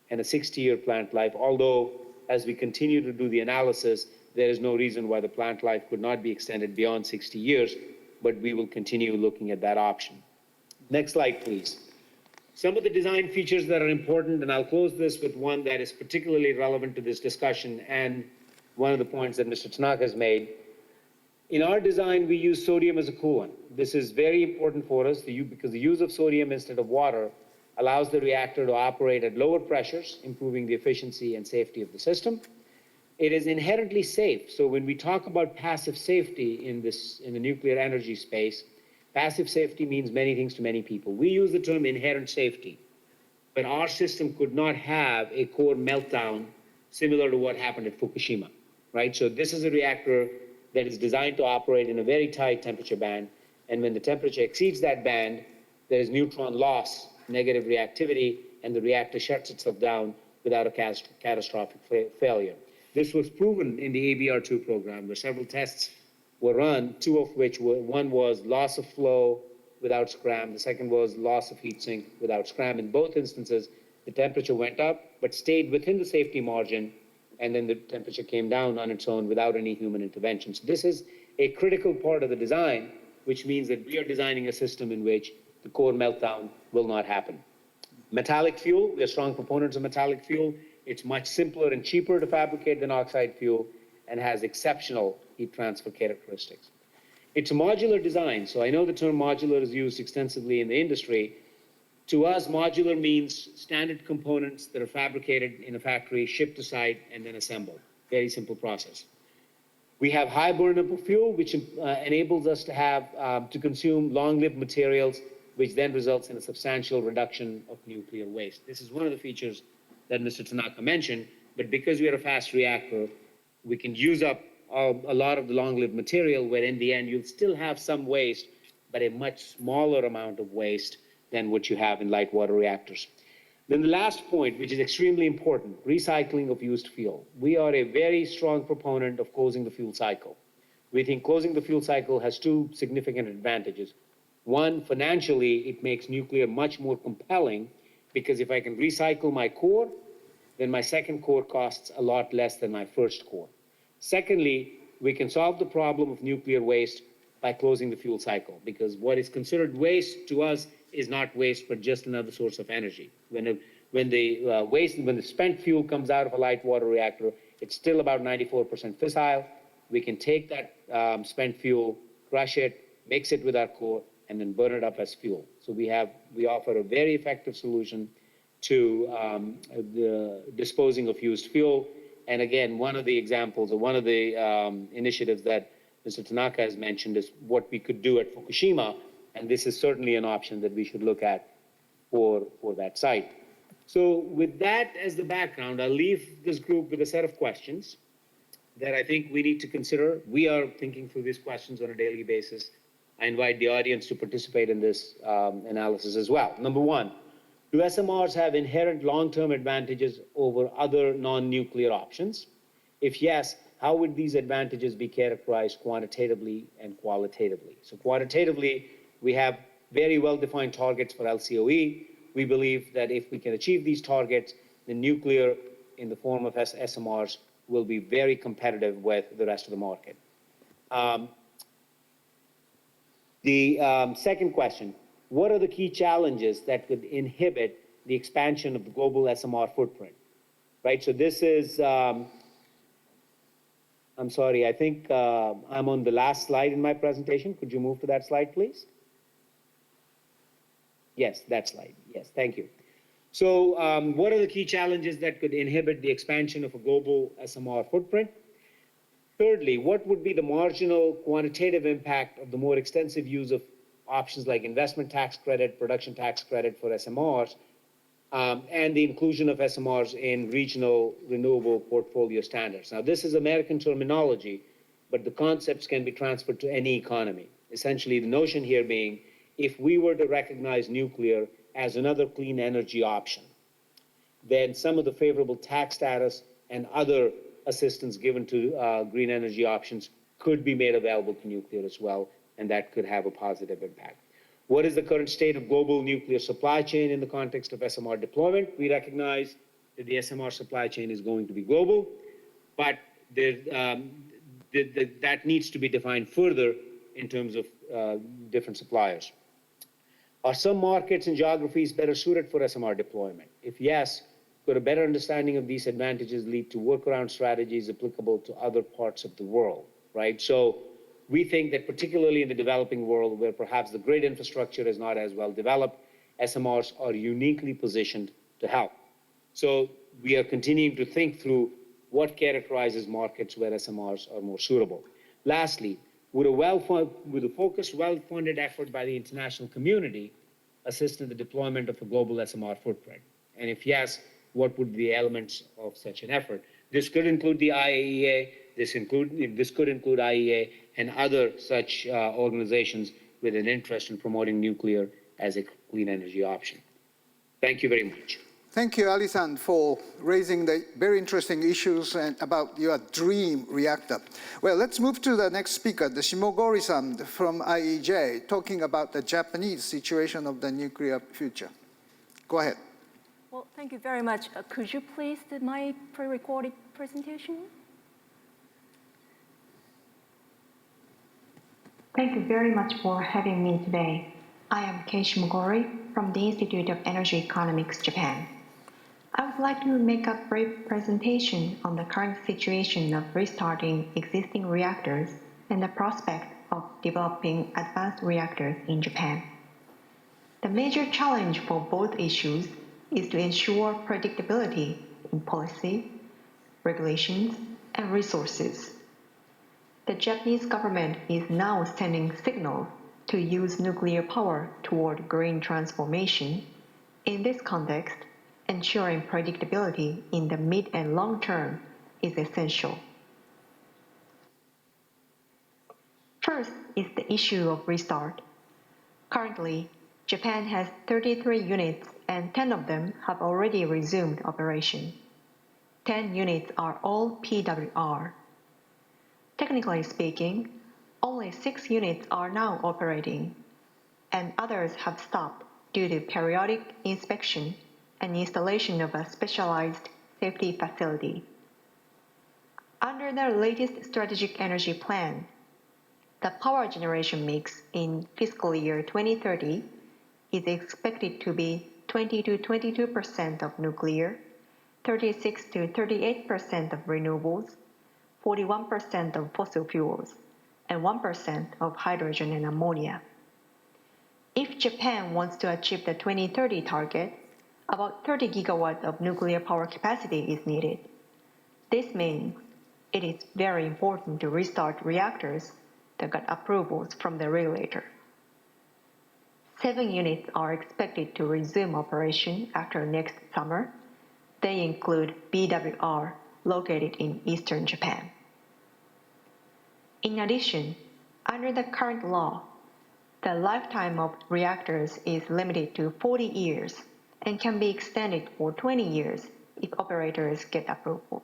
and a 60-year plant life, although as we continue to do the analysis, there is no reason why the plant life could not be extended beyond 60 years, but we will continue looking at that option. Next slide, please. Some of the design features that are important, and I'll close this with one that is particularly relevant to this discussion and one of the points that Mr. Tanaka has made. In our design, we use sodium as a coolant. This is very important for us because the use of sodium instead of water allows the reactor to operate at lower pressures, improving the efficiency and safety of the system. It is inherently safe. So when we talk about passive safety in the nuclear energy space, passive safety means many things to many people. We use the term inherent safety, but our system could not have a core meltdown similar to what happened at Fukushima, right? So this is a reactor that is designed to operate in a very tight temperature band, and when the temperature exceeds that band, there is neutron loss, negative reactivity, and the reactor shuts itself down without a catastrophic failure. This was proven in the ABR-2 program, where several tests were run, two of which one was loss of flow without scram, the second was loss of heat sink without scram. In both instances, the temperature went up, but stayed within the safety margin, and then the temperature came down on its own without any human intervention. So this is a critical part of the design, which means that we are designing a system in which the core meltdown will not happen. Metallic fuel, we are strong proponents of metallic fuel. It's much simpler and cheaper to fabricate than oxide fuel and has exceptional heat transfer characteristics. It's a modular design, so I know the term modular is used extensively in the industry. To us, modular means standard components that are fabricated in a factory, shipped to site, and then assembled. Very simple process. We have high burnable fuel, which enables us to have to consume long-lived materials, which then results in a substantial reduction of nuclear waste. This is one of the features that Mr. Tanaka mentioned, but because we are a fast reactor, we can use up a lot of the long-lived material, where in the end you'll still have some waste, but a much smaller amount of waste than what you have in light water reactors. Then the last point, which is extremely important, recycling of used fuel. We are a very strong proponent of closing the fuel cycle. We think closing the fuel cycle has two significant advantages. One, financially, it makes nuclear much more compelling, because if I can recycle my core, then my second core costs a lot less than my first core. Secondly, we can solve the problem of nuclear waste by closing the fuel cycle, because what is considered waste to us is not waste, but just another source of energy. When the spent fuel comes out of a light water reactor, it's still about 94% fissile. We can take that spent fuel, crush it, mix it with our core, and then burn it up as fuel. So we offer a very effective solution to the disposing of used fuel. And again, one of the examples, or one of the initiatives that Mr. Tanaka has mentioned is what we could do at Fukushima, and this is certainly an option that we should look at for that site. So with that as the background, I'll leave this group with a set of questions that I think we need to consider. We are thinking through these questions on a daily basis. I invite the audience to participate in this analysis as well. Number one, do SMRs have inherent long-term advantages over other non-nuclear options? If yes, how would these advantages be characterized quantitatively and qualitatively? So quantitatively, we have very well-defined targets for LCOE. We believe that if we can achieve these targets, then nuclear in the form of SMRs will be very competitive with the rest of the market. The second question, what are the key challenges that could inhibit the expansion of the global SMR footprint? Right, so this is, I'm sorry, I think I'm on the last slide in my presentation. Could you move to that slide, please? Yes, that slide. Yes, thank you. So what are the key challenges that could inhibit the expansion of a global SMR footprint? Thirdly, what would be the marginal quantitative impact of the more extensive use of options like investment tax credit, production tax credit for SMRs, and the inclusion of SMRs in regional renewable portfolio standards? Now, this is American terminology, but the concepts can be transferred to any economy. Essentially, the notion here being, if we were to recognize nuclear as another clean energy option, then some of the favorable tax status and other assistance given to green energy options could be made available to nuclear as well, and that could have a positive impact. What is the current state of global nuclear supply chain in the context of SMR deployment? We recognize that the SMR supply chain is going to be global, but that needs to be defined further in terms of different suppliers. Are some markets and geographies better suited for SMR deployment? If yes, could a better understanding of these advantages lead to workaround strategies applicable to other parts of the world, right? So we think that particularly in the developing world, where perhaps the grid infrastructure is not as well developed, SMRs are uniquely positioned to help. So we are continuing to think through what characterizes markets where SMRs are more suitable. Lastly, would a focused, well-funded effort by the international community assist in the deployment of a global SMR footprint? And if yes, what would be the elements of such an effort? This could include the IAEA, this could include IEA and other such organizations with an interest in promoting nuclear as a clean energy option. Thank you very much. Thank you, Alisan, for raising the very interesting issues about your dream reactor. Well, let's move to the next speaker, the Shimogori-san from IEJ, talking about the Japanese situation of the nuclear future. Go ahead. Well, thank you very much. Could you please do my pre-recorded presentation? Thank you very much for having me today. I am Kei Shimogori from the Institute of Energy Economics, Japan. I would like to make a brief presentation on the current situation of restarting existing reactors and the prospect of developing advanced reactors in Japan. The major challenge for both issues is to ensure predictability in policy, regulations, and resources. The Japanese government is now sending signals to use nuclear power toward green transformation. In this context, ensuring predictability in the mid and long term is essential. First is the issue of restart. Currently, Japan has 33 units and 10 of them have already resumed operation. 10 units are all PWR. Technically speaking, only 6 units are now operating, and others have stopped due to periodic inspection and installation of a specialized safety facility. Under the latest strategic energy plan, the power generation mix in fiscal year 2030 is expected to be 20 to 22% of nuclear, 36 to 38% of renewables, 41% of fossil fuels, and 1% of hydrogen and ammonia. If Japan wants to achieve the 2030 target, about 30 gigawatts of nuclear power capacity is needed. This means it is very important to restart reactors that got approvals from the regulator. 7 units are expected to resume operation after next summer. They include BWR located in eastern Japan. In addition, under the current law, the lifetime of reactors is limited to 40 years and can be extended for 20 years if operators get approvals.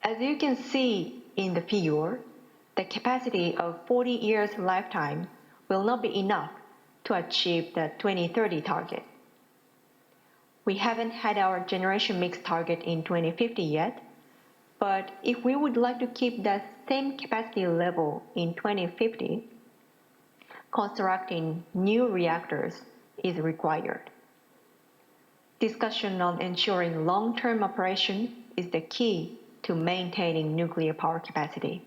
As you can see in the figure, the capacity of 40 years lifetime will not be enough to achieve the 2030 target. We haven't had our generation mix target in 2050 yet, but if we would like to keep that same capacity level in 2050, constructing new reactors is required. Discussion on ensuring long-term operation is the key to maintaining nuclear power capacity.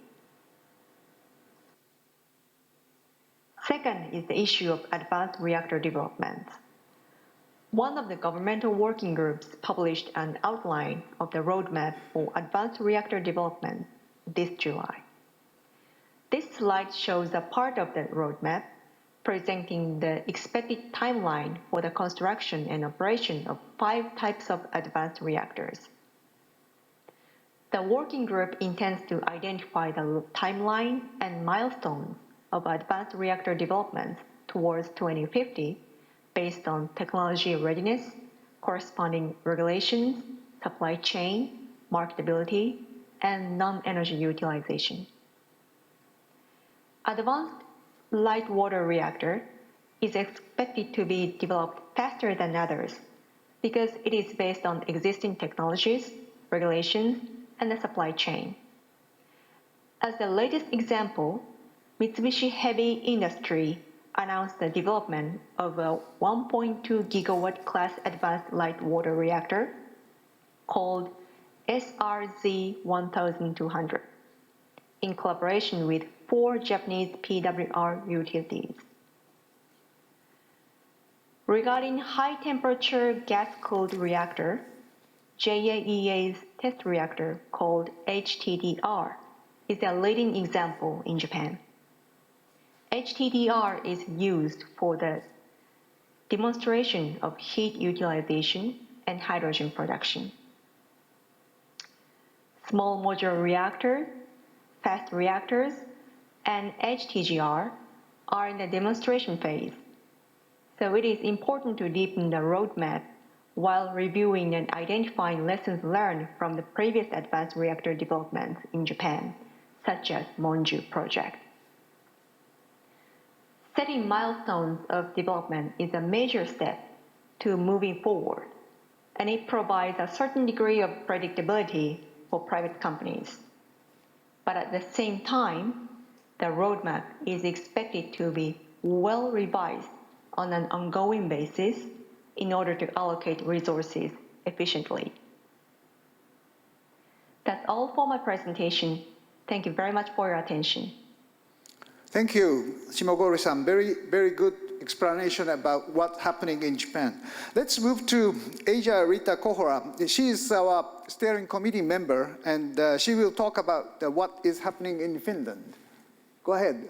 Second is the issue of advanced reactor development. One of the governmental working groups published an outline of the roadmap for advanced reactor development this July. This slide shows a part of the roadmap presenting the expected timeline for the construction and operation of 5 types of advanced reactors. The working group intends to identify the timeline and milestones of advanced reactor development towards 2050 based on technology readiness, corresponding regulations, supply chain, marketability, and non-energy utilization. Advanced light water reactor is expected to be developed faster than others because it is based on existing technologies, regulations, and the supply chain. As the latest example, Mitsubishi Heavy Industry announced the development of a 1.2 gigawatt class advanced light water reactor called SRZ1200 in collaboration with 4 Japanese PWR utilities. Regarding high-temperature gas-cooled reactor, JAEA's test reactor called HTDR is a leading example in Japan. HTDR is used for the demonstration of heat utilization and hydrogen production. Small modular reactor, fast reactors, and HTGR are in the demonstration phase, so it is important to deepen the roadmap while reviewing and identifying lessons learned from the previous advanced reactor developments in Japan, such as Monju project. Setting milestones of development is a major step to moving forward, and it provides a certain degree of predictability for private companies. But at the same time, the roadmap is expected to be well revised on an ongoing basis in order to allocate resources efficiently. That's all for my presentation. Thank you very much for your attention. Thank you, Shimogori-san. Very, very good explanation about what's happening in Japan. Let's move to Asia Rita Kohora. She is our steering committee member, and she will talk about what is happening in Finland. Go ahead.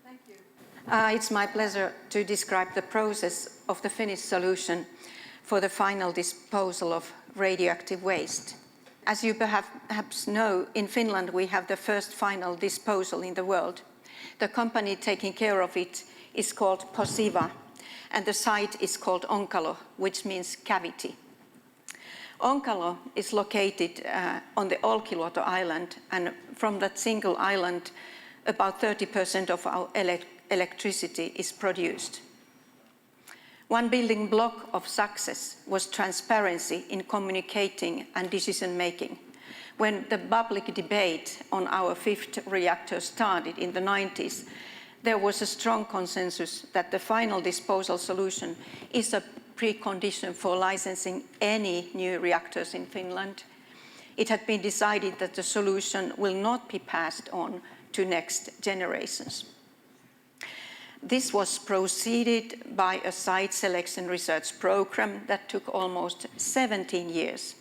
Thank you. It's my pleasure to describe the process of the Finnish solution for the final disposal of radioactive waste. As you perhaps know, in Finland we have the first final disposal in the world. The company taking care of it is called Posiva, and the site is called Onkalo, which means cavity. Onkalo is located on the Olkiluoto island, and from that single island, about 30% of our electricity is produced. One building block of success was transparency in communicating and decision-making. When the public debate on our 5th reactor started in the 90s, there was a strong consensus that the final disposal solution is a precondition for licensing any new reactors in Finland. It had been decided that the solution will not be passed on to next generations. This was preceded by a site selection research program that took almost 17 years.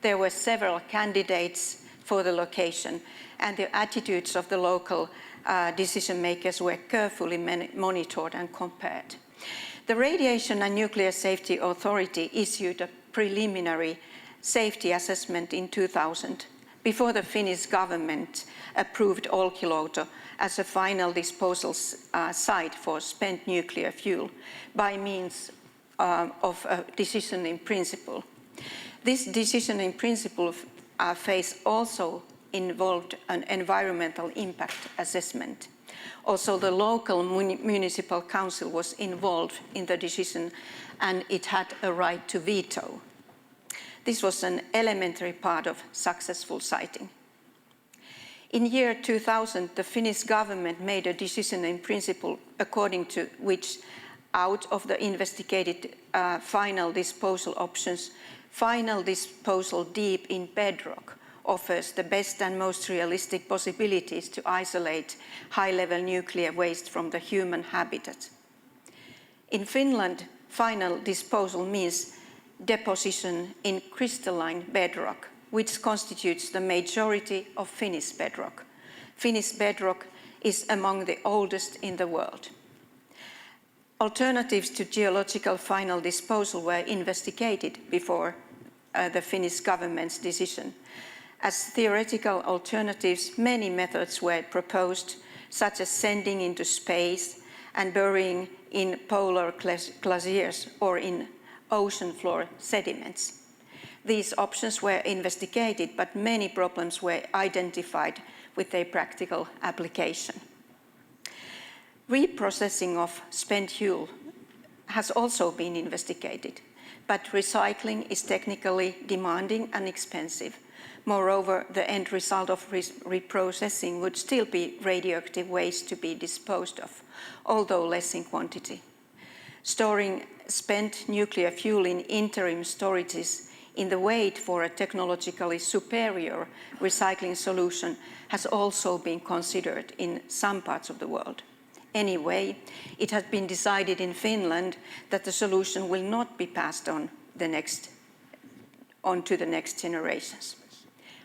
There were several candidates for the location, and the attitudes of the local decision makers were carefully monitored and compared. The Radiation and Nuclear Safety Authority issued a preliminary safety assessment in 2000 before the Finnish government approved Olkiluoto as a final disposal site for spent nuclear fuel by means of a decision in principle. This decision in principle phase also involved an environmental impact assessment. Also, the local municipal council was involved in the decision, and it had a right to veto. This was an elementary part of successful siting. In year 2000, the Finnish government made a decision in principle according to which, out of the investigated final disposal options, final disposal deep in bedrock offers the best and most realistic possibilities to isolate high-level nuclear waste from the human habitat. In Finland, final disposal means deposition in crystalline bedrock, which constitutes the majority of Finnish bedrock. Finnish bedrock is among the oldest in the world. Alternatives to geological final disposal were investigated before the Finnish government's decision. As theoretical alternatives, many methods were proposed, such as sending into space and burying in polar glaciers or in ocean floor sediments. These options were investigated, but many problems were identified with their practical application. Reprocessing of spent fuel has also been investigated, but recycling is technically demanding and expensive. Moreover, the end result of reprocessing would still be radioactive waste to be disposed of, although less in quantity. Storing spent nuclear fuel in interim storages in the wait for a technologically superior recycling solution has also been considered in some parts of the world. Anyway, it has been decided in Finland that the solution will not be passed on to the next generations.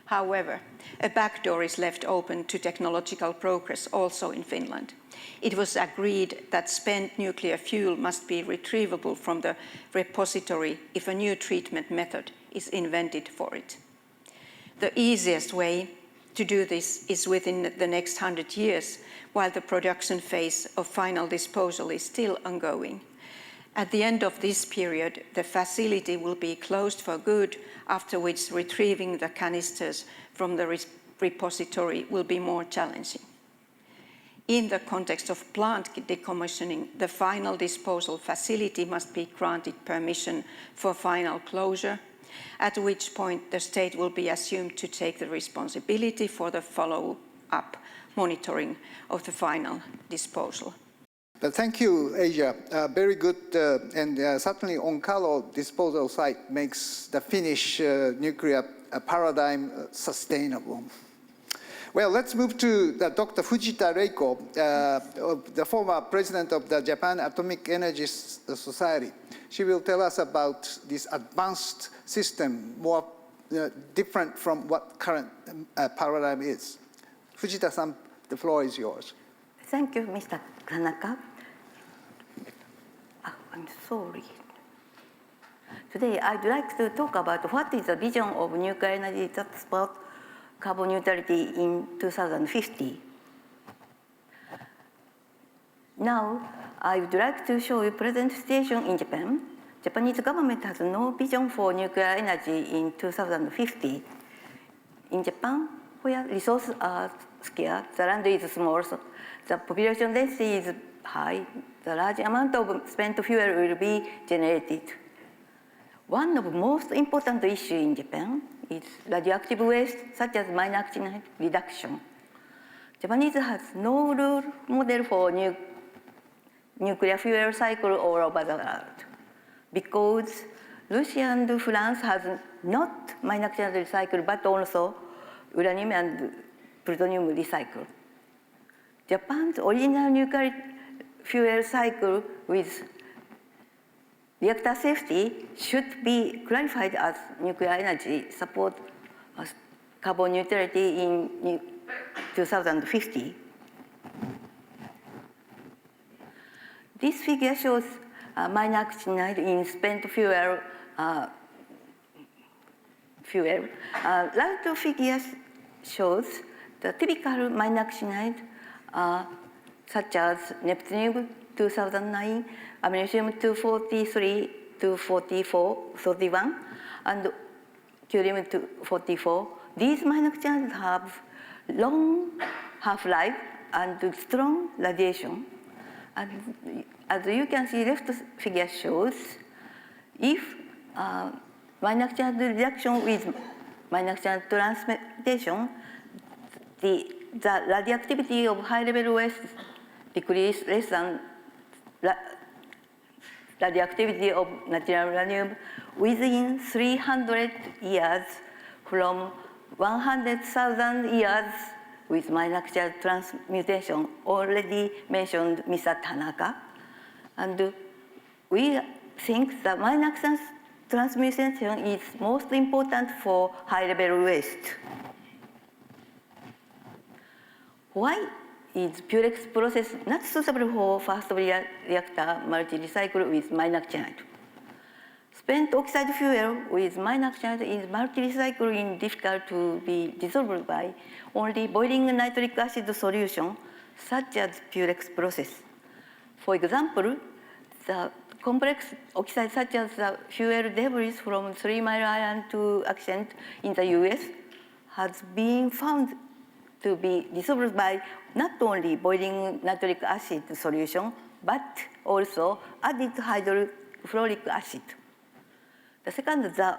However, a backdoor is left open to technological progress also in Finland. It was agreed that spent nuclear fuel must be retrievable from the repository if a new treatment method is invented for it. The easiest way to do this is within the next 100 years, while the production phase of final disposal is still ongoing. At the end of this period, the facility will be closed for good, after which retrieving the canisters from the repository will be more challenging. In the context of plant decommissioning, the final disposal facility must be granted permission for final closure, at which point the state will be assumed to take the responsibility for the follow-up monitoring of the final disposal. Thank you, Asia. Very good, and certainly Onkalo disposal site makes the Finnish nuclear paradigm sustainable. Well, let's move to Dr. Fujita Reiko, the former president of the Japan Atomic Energy Society. She will tell us about this advanced system, more different from what current paradigm is. Fujita-san, the floor is yours. Thank you, Mr. Tanaka. I'm sorry. Today, I'd like to talk about what is the vision of nuclear energy transport carbon neutrality in 2050. Now, I would like to show you present situation in Japan. Japanese government has no vision for nuclear energy in 2050. In Japan, where resources are scarce, the land is small, so the population density is high, the large amount of spent fuel will be generated. One of the most important issues in Japan is radioactive waste, such as minor accident reduction. Japanese has no rule model for nuclear fuel cycle all over the world, because Russia and France has not minor accident recycle, but also uranium and plutonium recycle. Japan's original nuclear fuel cycle with reactor safety should be clarified as nuclear energy support carbon neutrality in 2050. This figure shows minor accident in spent fuel. Right figure shows the typical minor accident such as Neptunium 2009, Americium-243, 244, 31, and Curium-244. These minor accidents have long half-life and strong radiation. And as you can see, left figure shows if minor channel reaction with minor channel transmutation, the radioactivity of high-level waste decrease less than radioactivity of natural uranium within 300 years from 100,000 years with minor channel transmutation, already mentioned Mr. Tanaka. And we think that minor channel transmutation is most important for high-level waste. Why is Purex process not suitable for fast reactor multi-recycle with minor channel? Spent oxide fuel with minor channel is multi-recycling difficult to be dissolved by only boiling nitric acid solution, such as Purex process. For example, the complex oxide such as the fuel debris from 3 Mile Island to accident in the US has been found to be dissolved by not only boiling nitric acid solution, but also added hydrofluoric acid. The second, the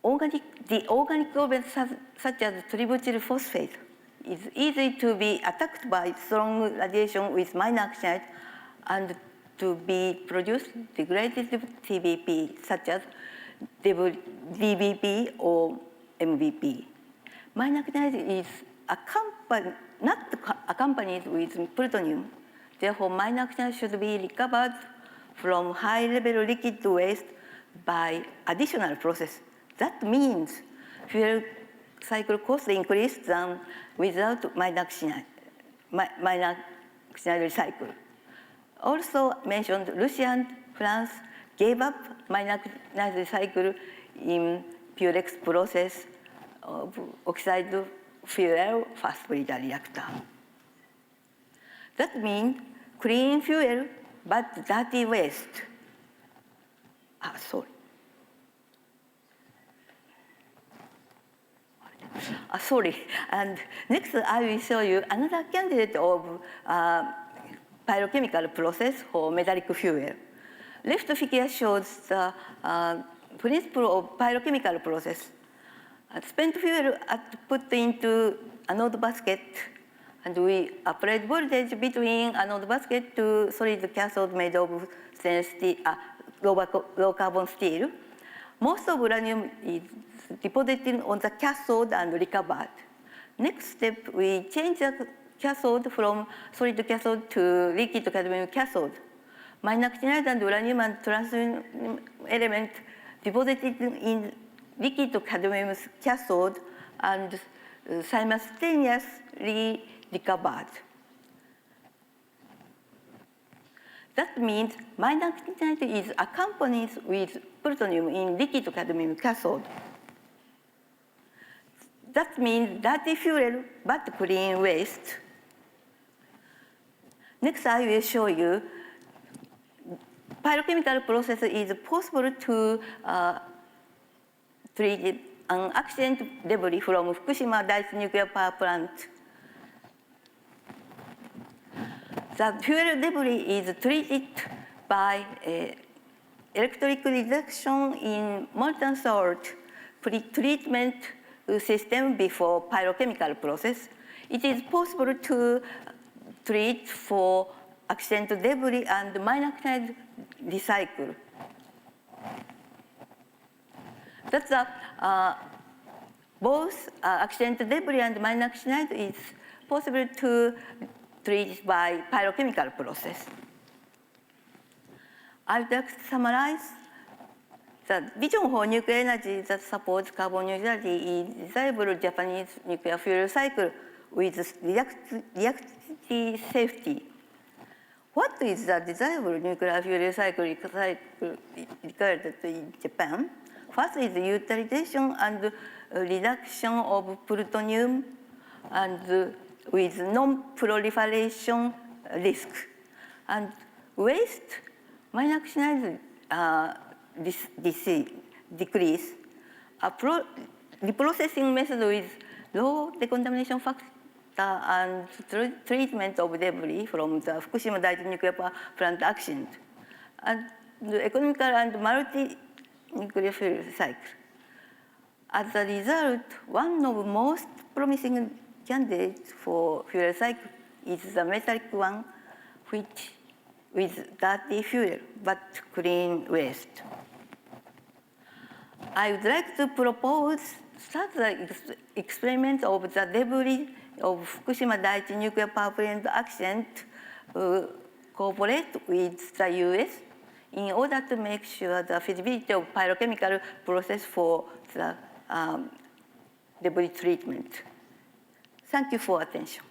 organic solvent such as tributyl phosphate is easy to be attacked by strong radiation with minor oxide and to be produced degraded TBP such as DBP or MVP. Minor oxide is not accompanied with plutonium. Therefore, minor oxide should be recovered from high-level liquid waste by additional process. That means fuel cycle cost increase than without minor oxide recycle. Also mentioned, Russia and France gave up minor oxide recycle in Purex process of oxide fuel fast breeder reactor. That means clean fuel but dirty waste. Sorry. And next, I will show you another candidate of pyrochemical process for metallic fuel. Left figure shows the principle of pyrochemical process. Spent fuel put into anode basket, and we applied voltage between anode basket to solid cathode made of stainless steel, low carbon steel. Most of uranium is deposited on the cathode and recovered. Next step, we change the cathode from solid cathode to liquid cadmium cathode. Minor oxide and uranium and tritium element deposited in liquid cadmium cathode and simultaneously recovered. That means minor oxide is accompanied with plutonium in liquid cadmium cathode. That means dirty fuel but clean waste. Next, I will show you pyrochemical process is possible to treat an accident debris from Fukushima Daiichi nuclear power plant. The fuel debris is treated by electric reduction in molten salt pre-treatment system before pyrochemical process. It is possible to treat for accident debris and minor oxide recycle. That's both accident debris and minor oxide is possible to treat by pyrochemical process. I would like to summarize the vision for nuclear energy that supports carbon neutrality is desirable Japanese nuclear fuel cycle with reactivity safety. What is the desirable nuclear fuel cycle required in Japan? First is utilization and reduction of plutonium and with non-proliferation risk. And waste, minor oxide decrease. A reprocessing method with low decontamination factor and treatment of debris from the Fukushima Daiichi nuclear power plant accident, and the economical and multi-nuclear fuel cycle. As a result, one of the most promising candidates for fuel cycle is the metallic one, which with dirty fuel but clean waste. I would like to propose start the experiment of the debris of Fukushima Daiichi nuclear power plant accident cooperate with the US in order to make sure the feasibility of pyrochemical process for the debris treatment. Thank you for attention.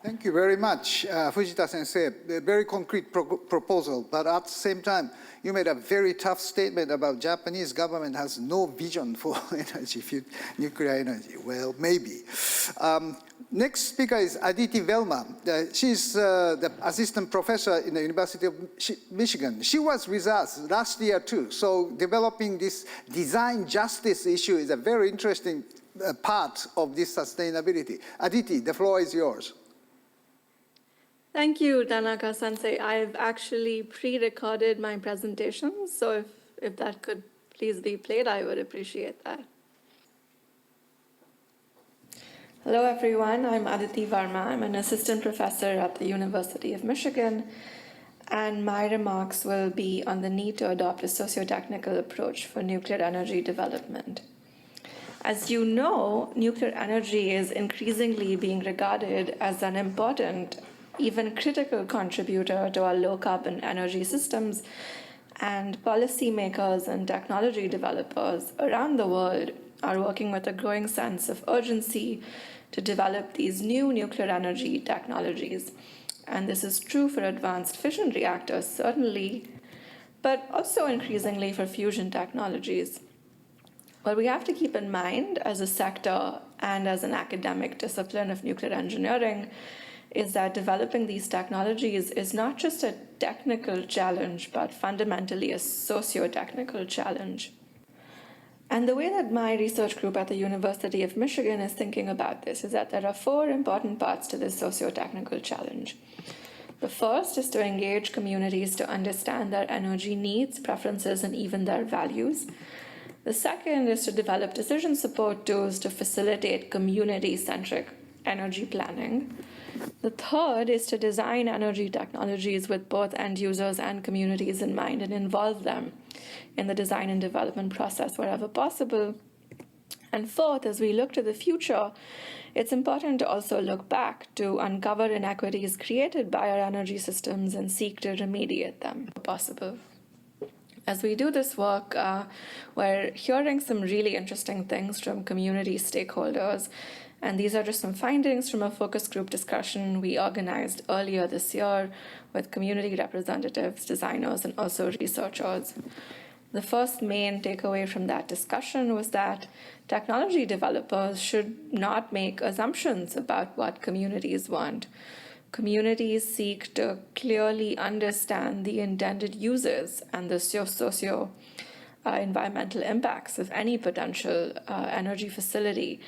Thank you very much, Fujita-sensei. A very concrete proposal, but at the same time, you made a very tough statement about Japanese government has no vision for nuclear energy. Well, maybe. Next speaker is Aditi Velma. She's the assistant professor in the University of Michigan. She was with us last year too, so developing this design justice issue is a very interesting part of this sustainability. Aditi, the floor is yours. Thank you, Tanaka-sensei. I've actually pre-recorded my presentation, so if that could please be played, I would appreciate that. Hello, everyone. I'm Aditi Verma. I'm an assistant professor at the University of Michigan, and my remarks will be on the need to adopt a socio-technical approach for nuclear energy development. As you know, nuclear energy is increasingly being regarded as an important, even critical contributor to our low-carbon energy systems, and policymakers and technology developers around the world are working with a growing sense of urgency to develop these new nuclear energy technologies. And this is true for advanced fission reactors, certainly, but also increasingly for fusion technologies. What we have to keep in mind as a sector and as an academic discipline of nuclear engineering is that developing these technologies is not just a technical challenge, but fundamentally a socio-technical challenge. And the way that my research group at the University of Michigan is thinking about this is that there are 4 important parts to this socio-technical challenge. The first is to engage communities to understand their energy needs, preferences, and even their values. The second is to develop decision support tools to facilitate community-centric energy planning. The third is to design energy technologies with both end users and communities in mind and involve them in the design and development process wherever possible. And fourth, as we look to the future, it's important to also look back to uncover inequities created by our energy systems and seek to remediate them if possible. As we do this work, we're hearing some really interesting things from community stakeholders. And these are just some findings from a focus group discussion we organized earlier this year with community representatives, designers, and also researchers. The first main takeaway from that discussion was that technology developers should not make assumptions about what communities want. Communities seek to clearly understand the intended uses and the socio-environmental impacts of any potential energy facility.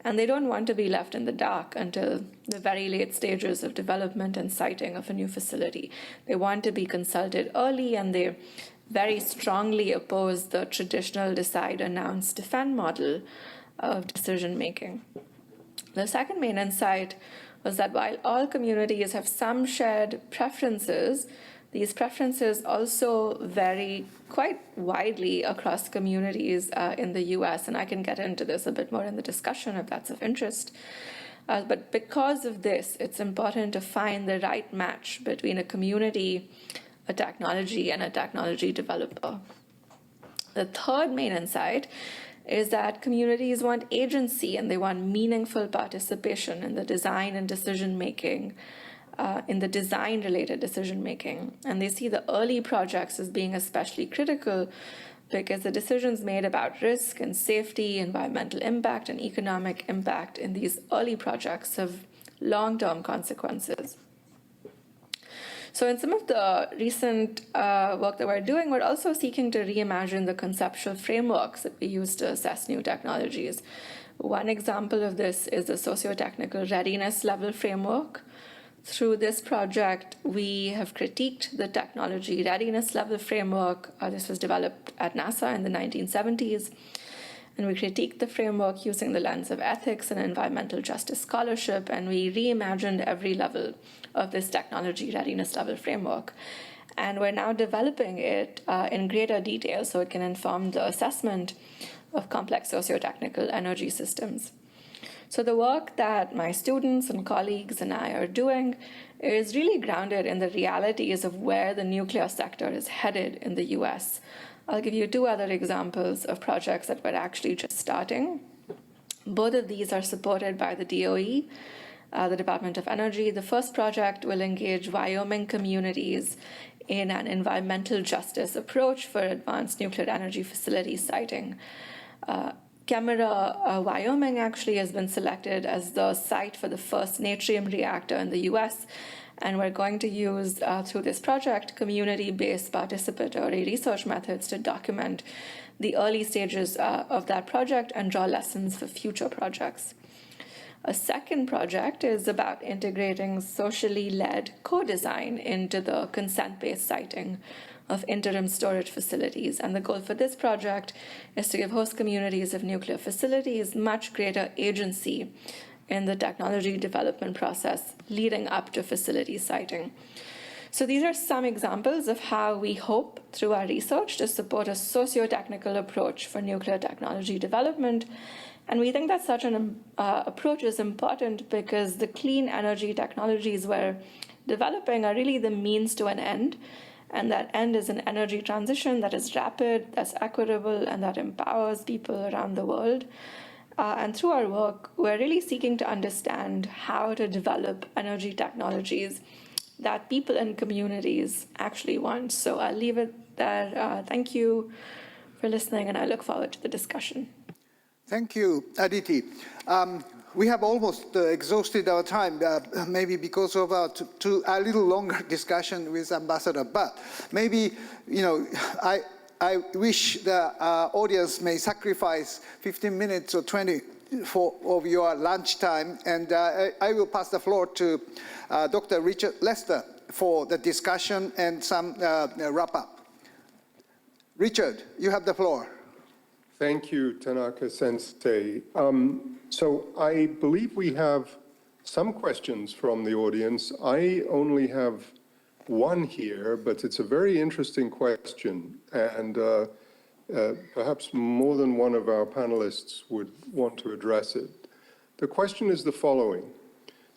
And they don't want to be left in the dark until the very late stages of development and siting of a new facility. They want to be consulted early, and they very strongly oppose the traditional decide, announce, defend model of decision-making. The second main insight was that while all communities have some shared preferences, these preferences also vary quite widely across communities in the US, and I can get into this a bit more in the discussion if that's of interest. But because of this, it's important to find the right match between a community, a technology, and a technology developer. The third main insight is that communities want agency and they want meaningful participation in the design and decision-making, in the design-related decision-making. And they see the early projects as being especially critical because the decisions made about risk and safety, environmental impact, and economic impact in these early projects have long-term consequences. So in some of the recent work that we're doing, we're also seeking to reimagine the conceptual frameworks that we use to assess new technologies. One example of this is the socio-technical readiness level framework. Through this project, we have critiqued the technology readiness level framework. This was developed at NASA in the 1970s. And we critiqued the framework using the lens of ethics and environmental justice scholarship, and we reimagined every level of this technology readiness level framework. And we're now developing it in greater detail so it can inform the assessment of complex socio-technical energy systems. So the work that my students and colleagues and I are doing is really grounded in the realities of where the nuclear sector is headed in the US. I'll give you two other examples of projects that we're actually just starting. Both of these are supported by the DOE, the Department of Energy. The first project will engage Wyoming communities in an environmental justice approach for advanced nuclear energy facility siting. Kemmerer, Wyoming actually has been selected as the site for the first natrium reactor in the US, and we're going to use, through this project, community-based participatory research methods to document the early stages of that project and draw lessons for future projects. A second project is about integrating socially led co-design into the consent-based siting of interim storage facilities. And the goal for this project is to give host communities of nuclear facilities much greater agency in the technology development process leading up to facility siting. So these are some examples of how we hope, through our research, to support a socio-technical approach for nuclear technology development. And we think that such an approach is important because the clean energy technologies we're developing are really the means to an end. And that end is an energy transition that is rapid, that's equitable, and that empowers people around the world. And through our work, we're really seeking to understand how to develop energy technologies that people and communities actually want. So I'll leave it there. Thank you for listening, and I look forward to the discussion. Thank you, Aditi. We have almost exhausted our time, maybe because of a little longer discussion with Ambassador. But maybe, I wish the audience may sacrifice 15 minutes or 20 of your lunch time, and I will pass the floor to Dr. Richard Lester for the discussion and some wrap-up. Richard, you have the floor. Thank you, Tanaka-sensei. So I believe we have some questions from the audience. I only have one here, but it's a very interesting question, and perhaps more than one of our panelists would want to address it. The question is the following,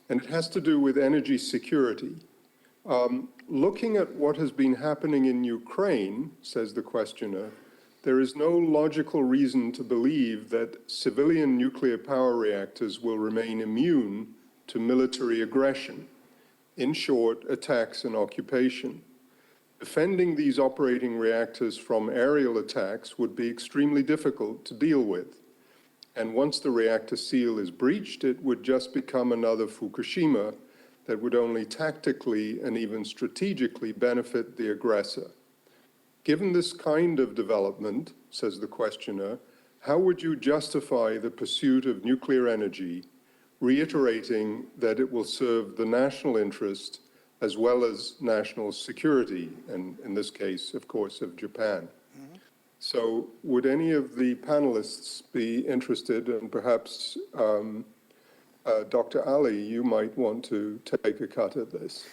and it has to do with energy security. Looking at what has been happening in Ukraine, says the questioner, there is no logical reason to believe that civilian nuclear power reactors will remain immune to military aggression. In short, attacks and occupation. Defending these operating reactors from aerial attacks would be extremely difficult to deal with. And once the reactor seal is breached, it would just become another Fukushima that would only tactically and even strategically benefit the aggressor. Given this kind of development, says the questioner, how would you justify the pursuit of nuclear energy, reiterating that it will serve the national interest as well as national security, and in this case, of course, of Japan? Mm-hmm. So would any of the panelists be interested, and perhaps Dr. Ali, you might want to take a cut at this?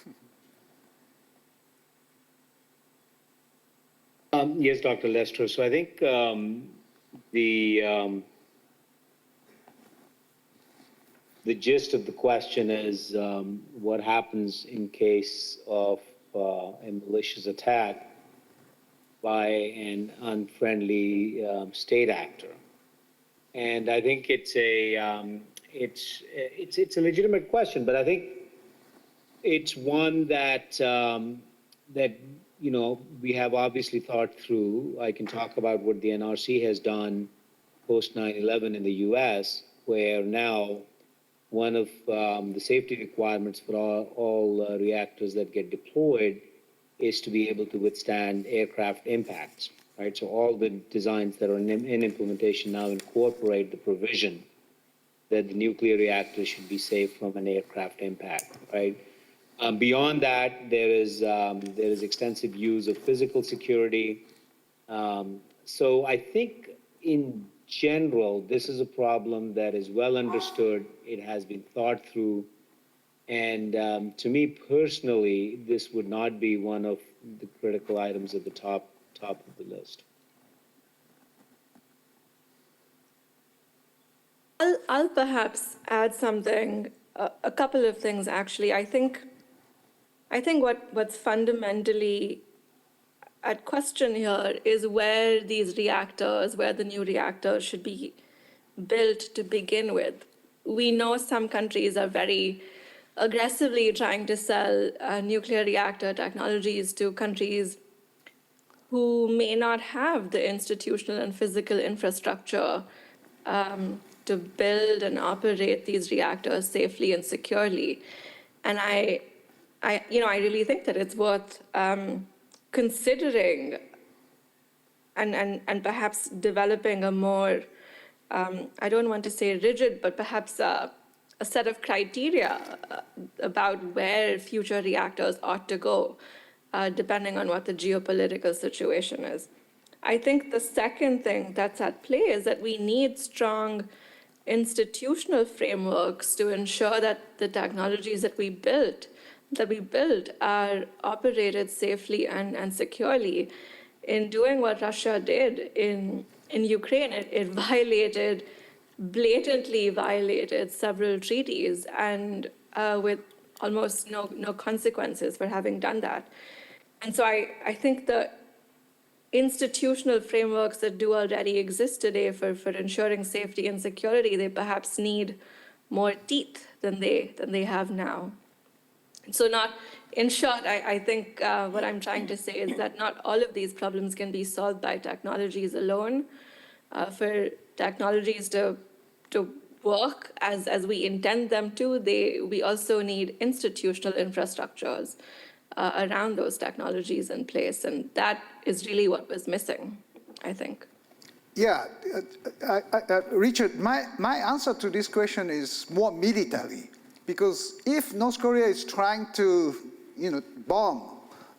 Yes, Dr. Lester. So I think the gist of the question is what happens in case of a malicious attack by an unfriendly state actor, and I think it's a legitimate question, but I think it's one that we have obviously thought through. I can talk about what the NRC has done post 9/11 in the US, where now one of the safety requirements for all reactors that get deployed is to be able to withstand aircraft impacts, right? So all the designs that are in implementation now incorporate the provision that the nuclear reactor should be safe from an aircraft impact, right? Beyond that, there is extensive use of physical security. So I think in general, this is a problem that is well understood. It has been thought through. And to me personally, this would not be one of the critical items at the top of the list. I'll perhaps add something, a couple of things actually. I think what's fundamentally at question here is where the new reactors should be built to begin with. We know some countries are very aggressively trying to sell nuclear reactor technologies to countries who may not have the institutional and physical infrastructure to build and operate these reactors safely and securely. And I really think that it's worth considering and perhaps developing a more, I don't want to say rigid, but perhaps a set of criteria about where future reactors ought to go, depending on what the geopolitical situation is. I think the second thing that's at play is that we need strong institutional frameworks to ensure that the technologies that we build are operated safely and securely. In doing what Russia did in Ukraine, it blatantly violated several treaties, and with almost no consequences for having done that. And so I think the institutional frameworks that do already exist today for ensuring safety and security, they perhaps need more teeth than they have now. So in short, I think what I'm trying to say is that not all of these problems can be solved by technologies alone. For technologies to work as we intend them to, we also need institutional infrastructures around those technologies in place, and that is really what was missing, I think. Yeah, Richard, my answer to this question is more military, because if North Korea is trying to, bomb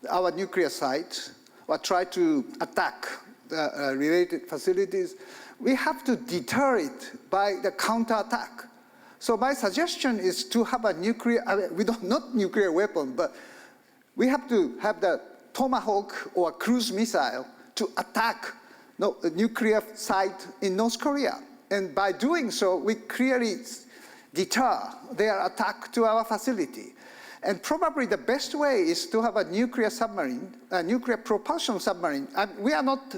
our nuclear site or try to attack the related facilities, we have to deter it by the counterattack. So my suggestion is to have a not nuclear weapon, but we have to have the Tomahawk or cruise missile to attack the nuclear site in North Korea. And by doing so, we clearly deter their attack to our facility. And probably the best way is to have a nuclear submarine, a nuclear propulsion submarine.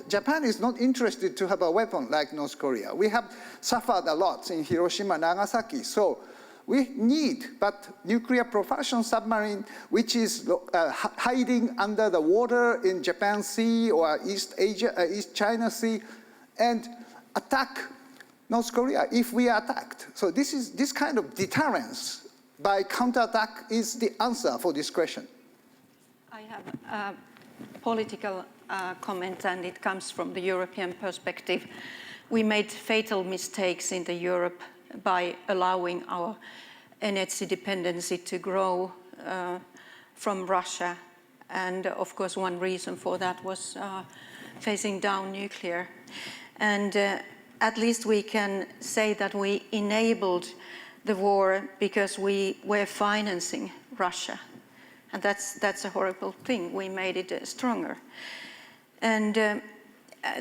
Japan is not interested to have a weapon like North Korea. We have suffered a lot in Hiroshima, Nagasaki. So we need nuclear propulsion submarine, which is hiding under the water in Japan Sea or East China Sea, and attack North Korea if we are attacked. So this kind of deterrence by counterattack is the answer for this question. I have a political comment, and it comes from the European perspective. We made fatal mistakes in Europe by allowing our energy dependency to grow from Russia. And of course, one reason for that was phasing down nuclear. And at least we can say that we enabled the war because we were financing Russia. And that's a horrible thing. We made it stronger. And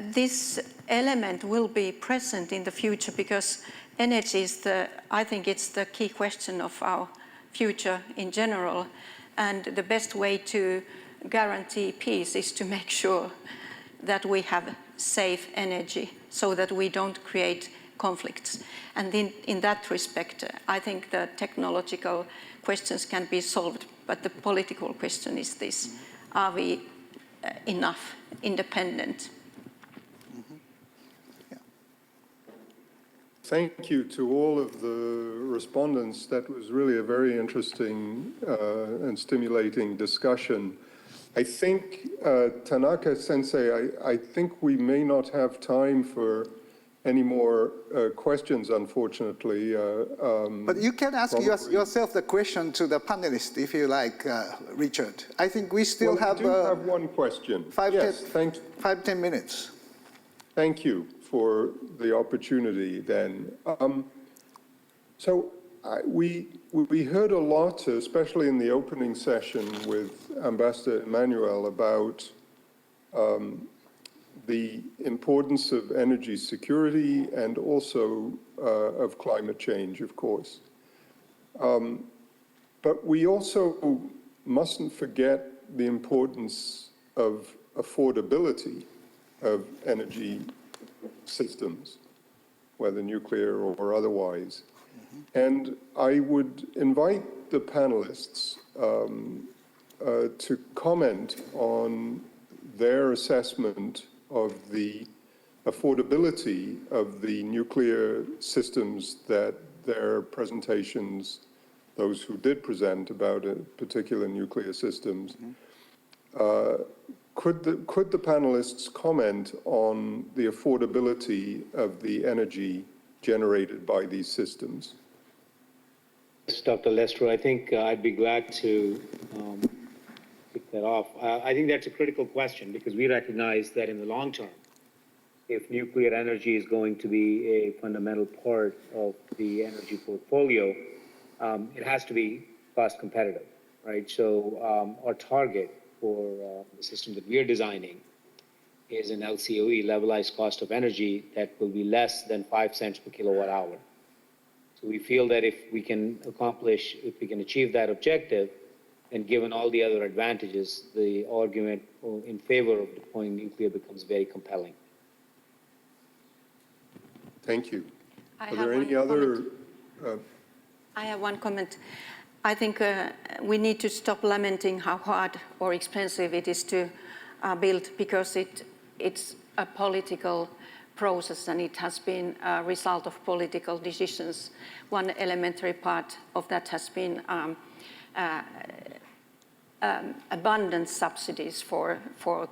this element will be present in the future because energy is I think it's the key question of our future in general. And the best way to guarantee peace is to make sure that we have safe energy so that we don't create conflicts. And in that respect, I think the technological questions can be solved, but the political question is this: are we enough independent? Mm-hmm. Yeah. Thank you to all of the respondents. That was really a very interesting and stimulating discussion. I think, Tanaka-sensei, I think we may not have time for any more questions, unfortunately. But you can ask probably- yourself the question to the panelists if you like, Richard. I think we still Well, have, I do have one question. Yes, 5-10 minutes. Thank you for the opportunity then. We heard a lot, especially in the opening session with Ambassador Emmanuel, about the importance of energy security and also of climate change, of course. But we also mustn't forget the importance of affordability of energy systems, whether nuclear or otherwise. And I would invite the panelists to comment on their assessment of the affordability of the nuclear systems that their presentations, those who did present about particular nuclear systems, could the panelists comment on the affordability of the energy generated by these systems? Yes, Dr. Lester, I think I'd be glad to kick that off. I think that's a critical question because we recognize that in the long term, if nuclear energy is going to be a fundamental part of the energy portfolio, it has to be cost competitive, right? So our target for the system that we are designing is an LCOE, levelized cost of energy, that will be less than 5 cents per kilowatt hour. So we feel that if we can achieve that objective, and given all the other advantages, the argument in favor of deploying nuclear becomes very compelling. Thank you. I Are have there any one other? I have one comment. I think we need to stop lamenting how hard or expensive it is to build, because it's a political process and it has been a result of political decisions. One elementary part of that has been abundant subsidies for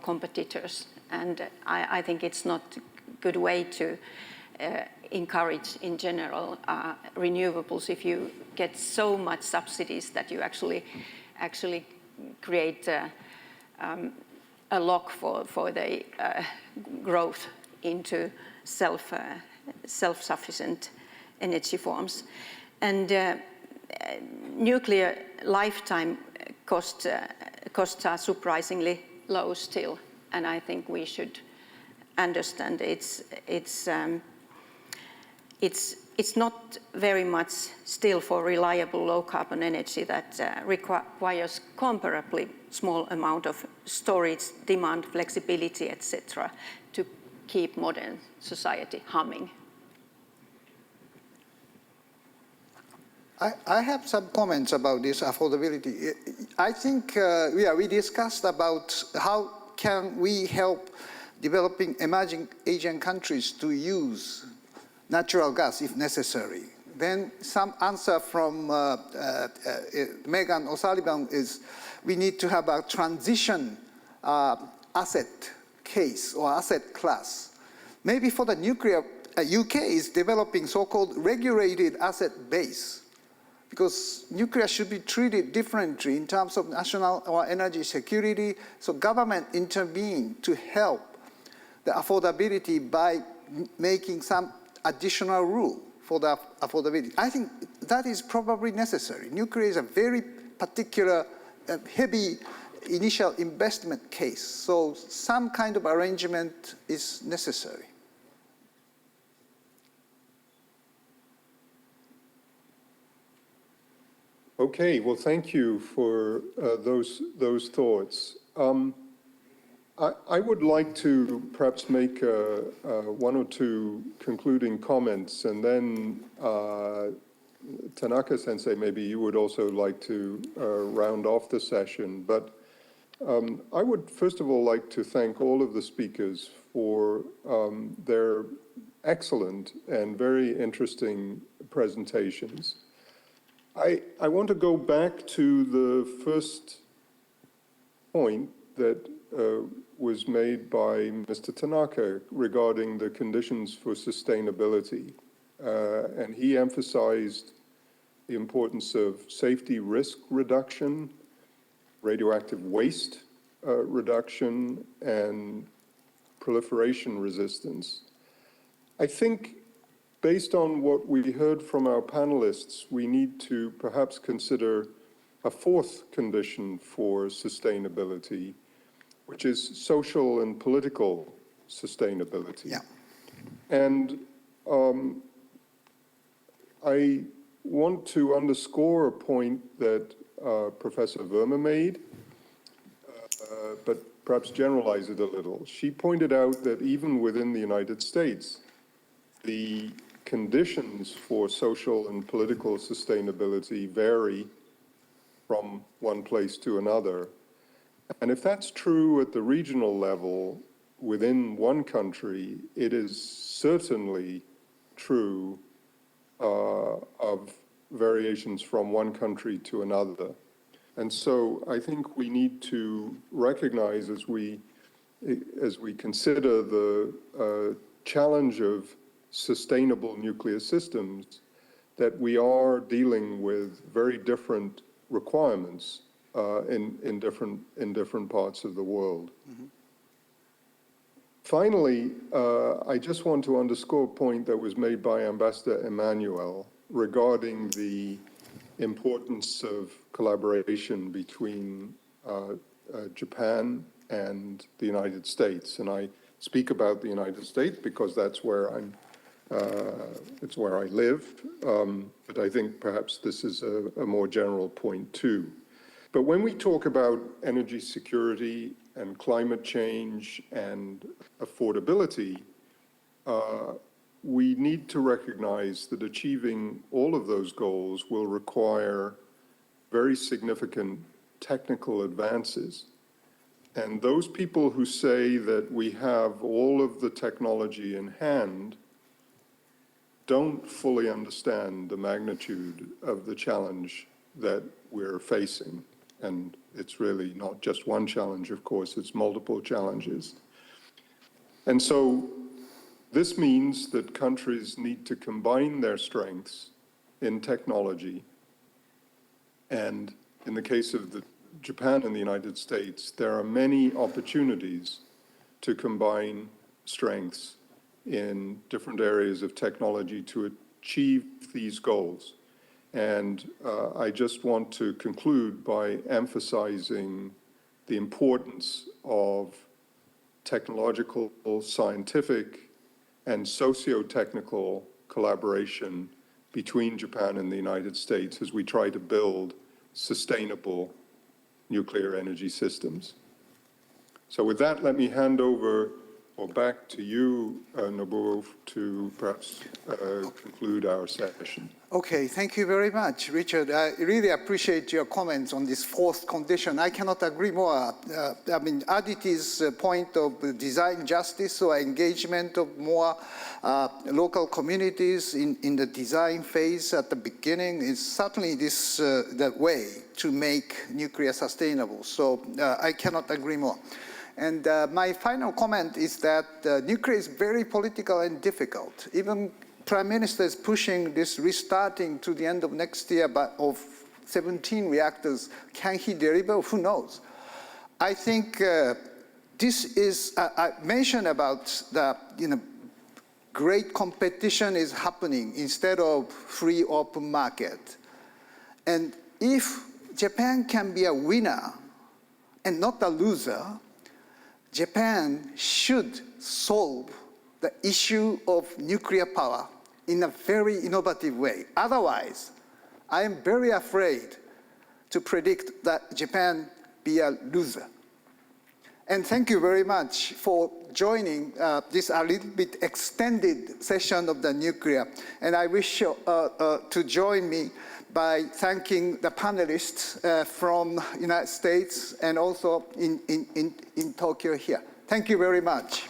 competitors, and I think it's not a good way to encourage in general renewables if you get so much subsidies that you actually create a lock for the growth into self-sufficient energy forms. And nuclear lifetime costs are surprisingly low still, and I think we should understand it's not very much still for reliable low carbon energy that requires comparably small amount of storage, demand, flexibility, etc., to keep modern society humming. I have some comments about this affordability. I think we discussed about how can we help developing emerging Asian countries to use natural gas if necessary. Then some answer from Megan O'Sullivan is we need to have a transition asset case or asset class. Maybe for the nuclear, UK is developing so-called regulated asset base, because nuclear should be treated differently in terms of national or energy security. So government intervene to help the affordability by making some additional rule for the affordability. I think that is probably necessary. Nuclear is a very particular, heavy initial investment case. So some kind of arrangement is necessary. Okay, well, thank you for those thoughts. I would like to perhaps make one or two concluding comments, and then Tanaka-sensei, maybe you would also like to round off the session. But I would first of all like to thank all of the speakers for their excellent and very interesting presentations. I want to go back to the first point that was made by Mr. Tanaka regarding the conditions for sustainability. And he emphasized the importance of safety risk reduction, radioactive waste reduction, and proliferation resistance. I think based on what we heard from our panelists, we need to perhaps consider a fourth condition for sustainability, which is social and political sustainability. Yeah. And I want to underscore a point that Professor Verma made, but perhaps generalize it a little. She pointed out that even within the United States, the conditions for social and political sustainability vary from one place to another. And if that's true at the regional level within one country, it is certainly true of variations from one country to another. And so I think we need to recognize as we consider the challenge of sustainable nuclear systems that we are dealing with very different requirements in different parts of the world. Mm-hmm. Finally, I just want to underscore a point that was made by Ambassador Emmanuel regarding the importance of collaboration between Japan and the United States. And I speak about the United States because that's where it's where I live. But I think perhaps this is a more general point too. But when we talk about energy security and climate change and affordability, we need to recognize that achieving all of those goals will require very significant technical advances. And those people who say that we have all of the technology in hand don't fully understand the magnitude of the challenge that we're facing. And it's really not just one challenge, of course, it's multiple challenges. And so this means that countries need to combine their strengths in technology. And in the case of Japan and the United States, there are many opportunities to combine strengths in different areas of technology to achieve these goals. And I just want to conclude by emphasizing the importance of technological, scientific, and socio-technical collaboration between Japan and the United States as we try to build sustainable nuclear energy systems. So with that, let me hand over or back to you, Nobuo, to perhaps conclude our session. Okay, thank you very much, Richard. I really appreciate your comments on this fourth condition. I cannot agree more. I mean, Aditi's point of design justice or engagement of more local communities in the design phase at the beginning is certainly the way to make nuclear sustainable. So I cannot agree more. And my final comment is that nuclear is very political and difficult. Even Prime Minister is pushing this restarting to the end of next year of 17 reactors. Can he deliver? Who knows? I think this is, I mentioned about the great competition is happening instead of free open market. And if Japan can be a winner and not a loser, Japan should solve the issue of nuclear power in a very innovative way. Otherwise, I am very afraid to predict that Japan be a loser. And thank you very much for joining this a little bit extended session of the nuclear. And I wish you to join me by thanking the panelists from United States and also in Tokyo here. Thank you very much.